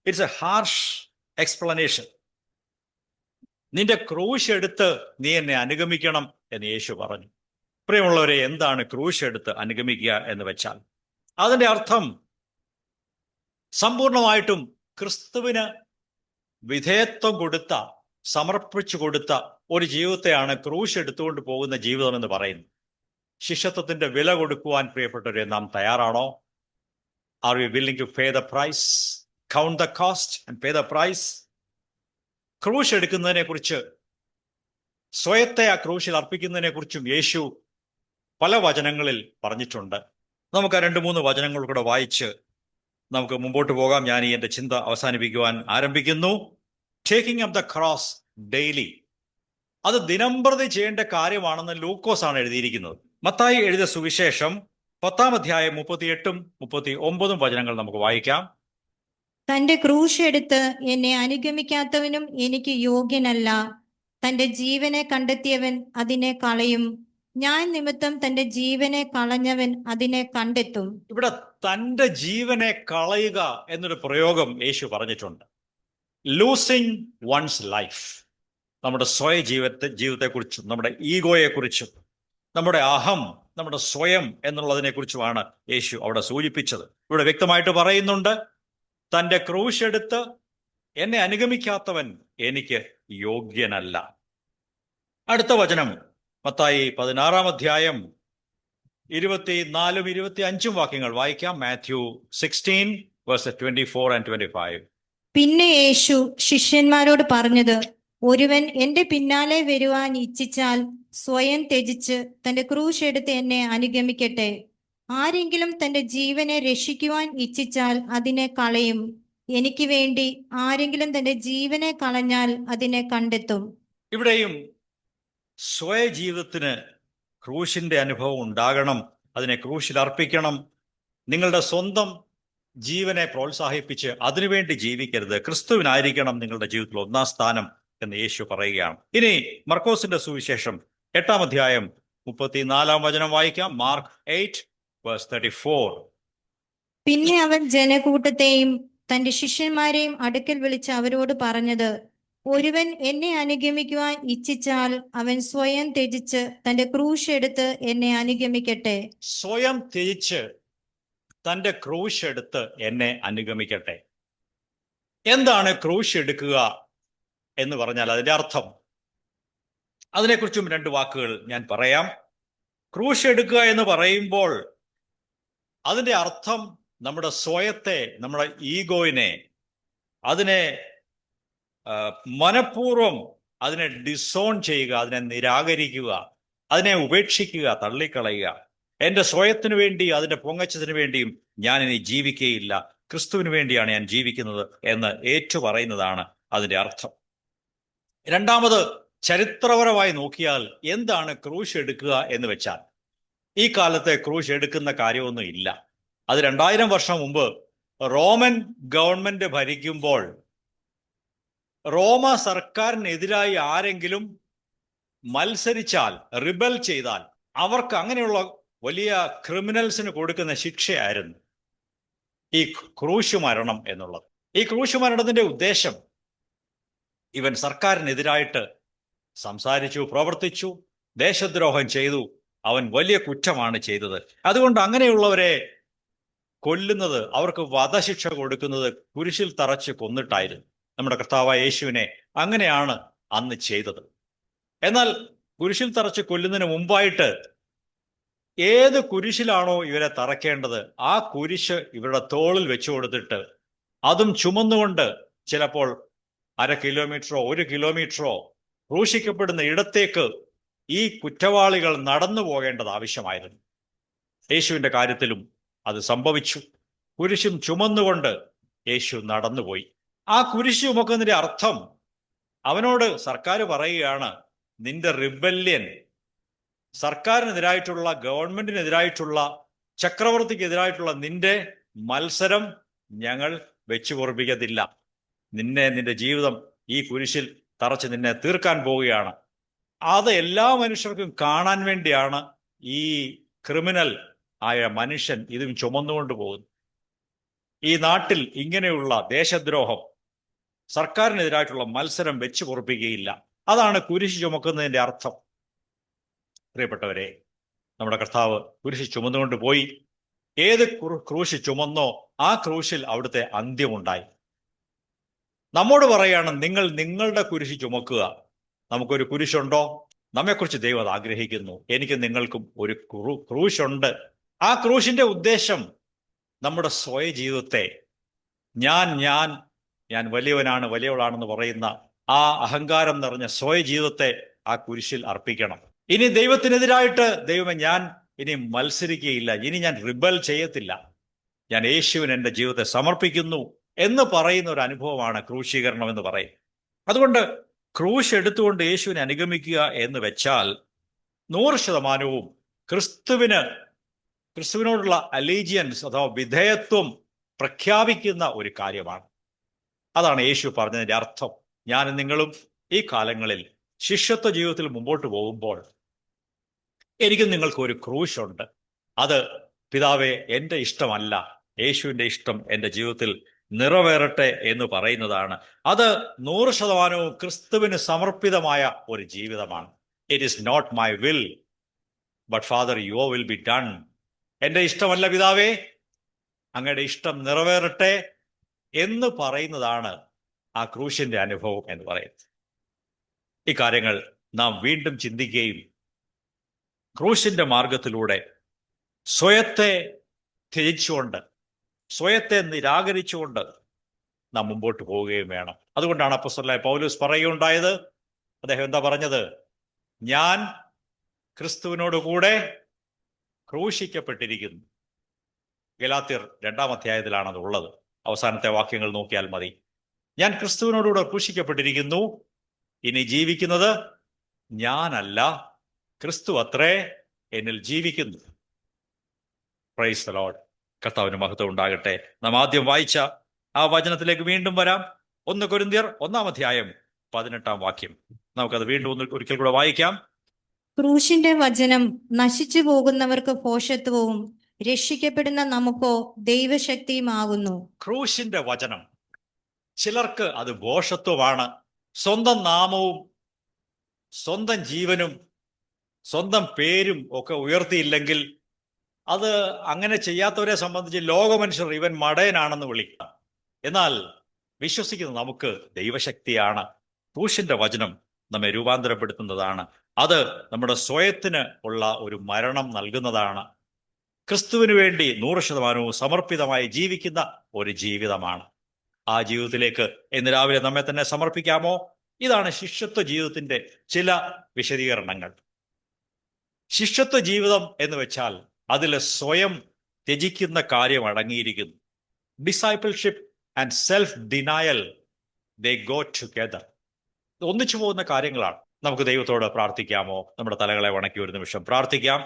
ഇറ്റ്സ് എ ഹാർഷ് എക്സ്പ്ലനേഷൻ. നിന്റെ ക്രൂശ് എടുത്ത് നീ എന്നെ അനുഗമിക്കണം എന്ന് യേശു പറഞ്ഞു. പ്രിയമുള്ളവരെ, എന്താണ് ക്രൂശ് എടുത്ത് അനുഗമിക്കുക എന്ന് വെച്ചാൽ? അതിൻ്റെ അർത്ഥം സമ്പൂർണമായിട്ടും ക്രിസ്തുവിന് വിധേയത്വം കൊടുത്ത, സമർപ്പിച്ചു കൊടുത്ത ഒരു ജീവിതത്തെയാണ് ക്രൂശ് എടുത്തുകൊണ്ട് പോകുന്ന ജീവിതം എന്ന് പറയുന്നത്. ശിഷ്യത്വത്തിന്റെ വില കൊടുക്കുവാൻ പ്രിയപ്പെട്ടവരെ നാം തയ്യാറാണോ? Are we willing to pay the price? Count the cost and pay the price? ക്രൂശ് എടുക്കുന്നതിനെ കുറിച്ച്, സ്വയത്തെ ആ ക്രൂശിൽ അർപ്പിക്കുന്നതിനെ കുറിച്ചും യേശു പല വചനങ്ങളിൽ പറഞ്ഞിട്ടുണ്ട്. നമുക്ക് 2-3 വചനങ്ങൾ കൂടെ വായിച്ച് നമുക്ക് മുമ്പോട്ട് പോകാം. ഞാൻ എൻ്റെ ചിന്ത അവസാനിപ്പിക്കുവാൻ ആരംഭിക്കുന്നു. Taking up the cross daily, അത് ദിനംപ്രതി ചെയ്യേണ്ട കാര്യമാണെന്ന് ലൂക്കോസ് ആണ് എഴുതിയിരിക്കുന്നത്. മത്തായി എഴുതിയ സുവിശേഷം 10-ാം അധ്യായം 38-ഉം 39-ഉം വചനങ്ങൾ നമുക്ക് വായിക്കാം. തന്റെ ക്രൂശ് എടുത്ത് എന്നെ അനുഗമിക്കാത്തവനും എനിക്ക് യോഗ്യനല്ല. തന്റെ ജീവനെ കണ്ടെത്തിയവൻ അതിനെ കളയും. ഞാൻ നിമിത്തം തന്റെ ജീവനെ കളഞ്ഞവൻ അതിനെ കണ്ടെത്തും. ഇവിടെ തന്റെ ജീവനെ കളയുക എന്നൊരു പ്രയോഗം യേശു പറഞ്ഞിട്ടുണ്ട്. Losing once life. നമ്മുടെ സ്വയ ജീവിതത്തെക്കുറിച്ചും നമ്മുടെ ഈഗോയെക്കുറിച്ചും നമ്മുടെ അഹം, നമ്മുടെ സ്വയം എന്നുള്ളതിനെ കുറിച്ചുമാണ് യേശു അവിടെ സൂചിപ്പിച്ചത്. ഇവിടെ വ്യക്തമായിട്ട് പറയുന്നുണ്ട്, തൻ്റെ ക്രൂശ് എടുത്ത് എന്നെ അനുഗമിക്കാത്തവൻ എനിക്ക് യോഗ്യനല്ല. അടുത്ത വചനം മത്തായി 16-ാം അധ്യായം 24-ഉം 25-ഉം വാക്യങ്ങൾ വായിക്കാം. Mathew 16 verses 24 and 25. പിന്നെ യേശു ശിഷ്യന്മാരോട് പറഞ്ഞത്, ഒരുവൻ എന്റെ പിന്നാലെ വരുവാൻ ഇച്ഛിച്ചാൽ സ്വയം ത്യജിച്ച് തന്റെ ക്രൂശ് എടുത്ത് എന്നെ അനുഗമിക്കട്ടെ. ആരെങ്കിലും തന്റെ ജീവനെ രക്ഷിക്കുവാൻ ഇച്ഛിച്ചാൽ അതിനെ കളയും. എനിക്ക് വേണ്ടി ആരെങ്കിലും തന്റെ ജീവനെ കളഞ്ഞാൽ അതിനെ കണ്ടെത്തും. ഇവിടെയും സ്വയ ജീവിതത്തിന് ക്രൂശിന്റെ അനുഭവം ഉണ്ടാകണം, അതിനെ ക്രൂശിൽ അർപ്പിക്കണം. നിങ്ങളുടെ സ്വന്തം ജീവനെ പ്രോത്സാഹിപ്പിച്ച് അതിനുവേണ്ടി ജീവിക്കരുത്. ക്രിസ്തുവിനായിരിക്കണം നിങ്ങളുടെ ജീവിതത്തിൽ ഒന്നാം സ്ഥാനം എന്ന് യേശു പറയുകയാണ്. ഇനി മർക്കോസിന്റെ സുവിശേഷം 8-ാം അധ്യായം 34-ാം വചനം വായിക്കാം. Mark 8 verse 34. പിന്നെ അവൻ ജനക്കൂട്ടത്തെയും തന്റെ ശിഷ്യന്മാരെയും അടുക്കൽ വിളിച്ച് അവരോട് പറഞ്ഞത്, ഒരുവൻ എന്നെ അനുഗമിക്കുവാൻ ഇച്ഛിച്ചാൽ അവൻ സ്വയം ത്യജിച്ച് തന്റെ ക്രൂശ് എടുത്ത് എന്നെ അനുഗമിക്കട്ടെ. സ്വയം ത്യജിച്ച് തന്റെ ക്രൂശ് എടുത്ത് എന്നെ അനുഗമിക്കട്ടെ. എന്താണ് ക്രൂശ് എടുക്കുക എന്ന് പറഞ്ഞാൽ അതിന്റെ അർത്ഥം? അതിനെക്കുറിച്ചും 2 വാക്കുകൾ ഞാൻ പറയാം. ക്രൂശ് എടുക്കുക എന്ന് പറയുമ്പോൾ അതിന്റെ അർത്ഥം നമ്മുടെ സ്വയത്തെ, നമ്മുടെ ഈഗോയിനെ, അതിനെ മനഃപൂർവ്വം അതിനെ ഡിസോൺ ചെയ്യുക, അതിനെ നിരാകരിക്കുക, അതിനെ ഉപേക്ഷിക്കുക, തള്ളിക്കളയുക. എൻ്റെ സ്വയത്തിനു വേണ്ടി, അതിൻ്റെ പൊങ്ങച്ചതിന് വേണ്ടിയും ഞാൻ ഇനി ജീവിക്കുകയില്ല, ക്രിസ്തുവിന് വേണ്ടിയാണ് ഞാൻ ജീവിക്കുന്നത് എന്ന് ഏറ്റുപറയുന്നതാണ് അതിൻ്റെ അർത്ഥം. രണ്ടാമത്, ചരിത്രപരമായി നോക്കിയാൽ എന്താണ് ക്രൂശ് എടുക്കുക എന്ന് വെച്ചാൽ, ഈ കാലത്തെ ക്രൂശ് എടുക്കുന്ന കാര്യമൊന്നും ഇല്ല. അത് 2000 വർഷം മുമ്പ് റോമൻ ഗവൺമെന്റ് ഭരിക്കുമ്പോൾ റോമ സർക്കാരിനെതിരായി ആരെങ്കിലും മത്സരിച്ചാൽ, റിബൽ ചെയ്താൽ, അവർക്ക് അങ്ങനെയുള്ള വലിയ ക്രിമിനൽസിന് കൊടുക്കുന്ന ശിക്ഷയായിരുന്നു ഈ ക്രൂശ് മരണം എന്നുള്ളത്. ഈ ക്രൂശ് മരണത്തിന്റെ ഉദ്ദേശം, ഇവൻ സർക്കാരിനെതിരായിട്ട് സംസാരിച്ചു, പ്രവർത്തിച്ചു, ദേശദ്രോഹം ചെയ്തു, അവൻ വലിയ കുറ്റമാണ് ചെയ്തത്. അതുകൊണ്ട് അങ്ങനെയുള്ളവരെ കൊല്ലുന്നത്, അവർക്ക് വധശിക്ഷ കൊടുക്കുന്നത് കുരിശിൽ തറച്ച് കൊന്നിട്ടായിരുന്നു. നമ്മുടെ കർത്താവായ യേശുവിനെ അങ്ങനെയാണ് അന്ന് ചെയ്തത്. എന്നാൽ കുരിശിൽ തറച്ച് കൊല്ലുന്നതിന് മുമ്പായിട്ട് ഏത് കുരിശിലാണോ ഇവരെ തറയ്ക്കേണ്ടത് ആ കുരിശ് ഇവരുടെ തോളിൽ വെച്ചു കൊടുത്തിട്ട്, അതും ചുമന്നുകൊണ്ട് ചിലപ്പോൾ 1/2 കിലോമീറ്ററോ 1 കിലോമീറ്ററോ ക്രൂശിക്കപ്പെടുന്ന ഇടത്തേക്ക് ഈ കുറ്റവാളികൾ നടന്നു പോകേണ്ടത് ആവശ്യമായിരുന്നു. യേശുവിന്റെ കാര്യത്തിലും അത് സംഭവിച്ചു. കുരിശും ചുമന്നുകൊണ്ട് യേശു നടന്നുപോയി. ആ കുരിശ് ചുമക്കുന്നതിന്റെ അർത്ഥം, അവനോട് സർക്കാർ പറയുകയാണ്, നിന്റെ റിബല്യൻ, സർക്കാരിനെതിരായിട്ടുള്ള, ഗവൺമെന്റിനെതിരായിട്ടുള്ള, ചക്രവർത്തിക്കെതിരായിട്ടുള്ള നിന്റെ മത്സരം ഞങ്ങൾ വെച്ചു പൊറുപ്പിക്കത്തില്ല. നിന്റെ ജീവിതം ഈ കുരിശിൽ തറച്ച് നിന്നെ തീർക്കാൻ പോവുകയാണ്. അത് എല്ലാ മനുഷ്യർക്കും കാണാൻ വേണ്ടിയാണ് ഈ ക്രിമിനൽ ആയ മനുഷ്യൻ ഇതും ചുമന്നുകൊണ്ട് പോകുന്നു. ഈ നാട്ടിൽ ഇങ്ങനെയുള്ള ദേശദ്രോഹം, സർക്കാരിനെതിരായിട്ടുള്ള മത്സരം വെച്ച് പൊറുപ്പിക്കുകയില്ല. അതാണ് കുരിശ് ചുമക്കുന്നതിന്റെ അർത്ഥം. പ്രിയപ്പെട്ടവരെ, നമ്മുടെ കർത്താവ് കുരിശ് ചുമന്നുകൊണ്ട് പോയി. ഏത് ക്രൂശ് ചുമന്നോ ആ ക്രൂശിൽ അവിടുത്തെ അന്ത്യമുണ്ടായി. നമ്മോട് പറയാണ്, നിങ്ങൾ നിങ്ങളുടെ കുരിശ് ചുമക്കുക. നമുക്കൊരു കുരിശുണ്ടോ? നമ്മെക്കുറിച്ച് ദൈവം അത് ആഗ്രഹിക്കുന്നു. എനിക്ക് നിങ്ങൾക്കും ഒരു ക്രൂശുണ്ട്. ആ ക്രൂശിന്റെ ഉദ്ദേശം നമ്മുടെ സ്വയ ജീവിതത്തെ, ഞാൻ വലിയവനാണ്, വലിയവളാണെന്ന് പറയുന്ന ആ അഹങ്കാരം നിറഞ്ഞ സ്വയ ജീവിതത്തെ ആ കുരിശിൽ അർപ്പിക്കണം. ഇനി ദൈവത്തിനെതിരായിട്ട്, ദൈവമേ ഞാൻ ഇനി മത്സരിക്കുകയില്ല, ഇനി ഞാൻ റിബൽ ചെയ്യത്തില്ല, ഞാൻ യേശുവിന് എൻ്റെ ജീവിതത്തെ സമർപ്പിക്കുന്നു എന്ന് പറയുന്ന ഒരു അനുഭവമാണ് ക്രൂശീകരണം എന്ന് പറയും. അതുകൊണ്ട് ക്രൂശ് എടുത്തുകൊണ്ട് യേശുവിനെ അനുഗമിക്കുക എന്ന് വെച്ചാൽ 100% ക്രിസ്തുവിനോടുള്ള അലീജിയൻസ് അഥവാ വിധേയത്വം പ്രഖ്യാപിക്കുന്ന ഒരു കാര്യമാണ്. അതാണ് യേശു പറഞ്ഞതിന്റെ അർത്ഥം. ഞാനും നിങ്ങളും ഈ കാലങ്ങളിൽ ശിഷ്യത്വ ജീവിതത്തിൽ മുമ്പോട്ട് പോകുമ്പോൾ എനിക്കും നിങ്ങൾക്ക് ഒരു ക്രൂശുണ്ട്. അത് പിതാവേ, എൻ്റെ ഇഷ്ടമല്ല, യേശുവിൻ്റെ ഇഷ്ടം എൻ്റെ ജീവിതത്തിൽ നിറവേറട്ടെ എന്ന് പറയുന്നതാണ്. അത് 100% ക്രിസ്തുവിന് സമർപ്പിതമായ ഒരു ജീവിതമാണ്. It is not my will but Father your will be done. എൻ്റെ ഇഷ്ടമല്ല പിതാവേ, അങ്ങയുടെ ഇഷ്ടം നിറവേറട്ടെ എന്ന് പറയുന്നതാണ് ആ ക്രൂശിന്റെ അനുഭവം എന്ന് പറയുന്നത്. ഈ കാര്യങ്ങൾ നാം വീണ്ടും ചിന്തിക്കുകയും ക്രൂശിന്റെ മാർഗത്തിലൂടെ സ്വയത്തെ ത്യജിച്ചുകൊണ്ട്, സ്വയത്തെ നിരാകരിച്ചുകൊണ്ട് നാം മുമ്പോട്ട് പോവുകയും വേണം. അതുകൊണ്ടാണ് അപ്പോസ്തലനായ പൗലോസ് പറയുകയുണ്ടായത്. അദ്ദേഹം എന്താ പറഞ്ഞത്? ഞാൻ ക്രിസ്തുവിനോട് കൂടെ ക്രൂശിക്കപ്പെട്ടിരിക്കുന്നു. ഗലാത്യർ 2-ാം അധ്യായത്തിലാണ് അത് ഉള്ളത്. അവസാനത്തെ വാക്യങ്ങൾ നോക്കിയാൽ മതി. ഞാൻ ക്രിസ്തുവിനോടുകൂടെ ക്രൂശിക്കപ്പെട്ടിരിക്കുന്നു, ഇനി ജീവിക്കുന്നത് ഞാനല്ല, ക്രിസ്തു അത്രേ എന്നിൽ ജീവിക്കുന്നു. Praise the Lord. കർത്താവിന് മഹത്വം ഉണ്ടാകട്ടെ. നാം ആദ്യം വായിച്ച ആ വചനത്തിലേക്ക് വീണ്ടും വരാം. 1 കൊരിന്ത്യർ 1-ാം അധ്യായം 18-ാം വാക്യം. നമുക്കത് വീണ്ടും ഒരിക്കൽ കൂടെ വായിക്കാം. ക്രൂശിന്റെ വചനം നശിച്ചു പോകുന്നവർക്ക് ഭോഷത്വവും രക്ഷിക്കപ്പെടുന്ന നമുക്കോ ദൈവശക്തിയുമാകുന്നു. ക്രൂശിന്റെ വചനം ചിലർക്ക് അത് ഭോഷത്വമാണ്. സ്വന്തം നാമവും സ്വന്തം ജീവനും സ്വന്തം പേരും ഒക്കെ ഉയർത്തിയില്ലെങ്കിൽ അത് അങ്ങനെ ചെയ്യാത്തവരെ സംബന്ധിച്ച് ലോകമനുഷ്യർ ഇവൻ മടയനാണെന്ന് വിളിക്കാം. എന്നാൽ വിശ്വസിക്കുന്ന നമുക്ക് ദൈവശക്തിയാണ്. ക്രൂശിന്റെ വചനം നമ്മെ രൂപാന്തരപ്പെടുത്തുന്നതാണ്. അത് നമ്മുടെ സ്വയത്തിന് ഉള്ള ഒരു മരണം നൽകുന്നതാണ്. ക്രിസ്തുവിന് വേണ്ടി 100% സമർപ്പിതമായി ജീവിക്കുന്ന ഒരു ജീവിതമാണ്. ആ ജീവിതത്തിലേക്ക് ഇന്ന് രാവിലെ നമ്മെ തന്നെ സമർപ്പിക്കാമോ? ഇതാണ് ശിഷ്യത്വ ജീവിതത്തിന്റെ ചില വിശദീകരണങ്ങൾ. ശിഷ്യത്വ ജീവിതം എന്ന് വെച്ചാൽ അതിൽ സ്വയം ത്യജിക്കുന്ന കാര്യം അടങ്ങിയിരിക്കുന്നു. Discipleship and self denial, they go together. ഒന്നിച്ചു പോകുന്ന കാര്യങ്ങളാണ്. നമുക്ക് ദൈവത്തോട് പ്രാർത്ഥിക്കാമോ? നമ്മുടെ തലകളെ വണക്കി ഒരു നിമിഷം പ്രാർത്ഥിക്കാം.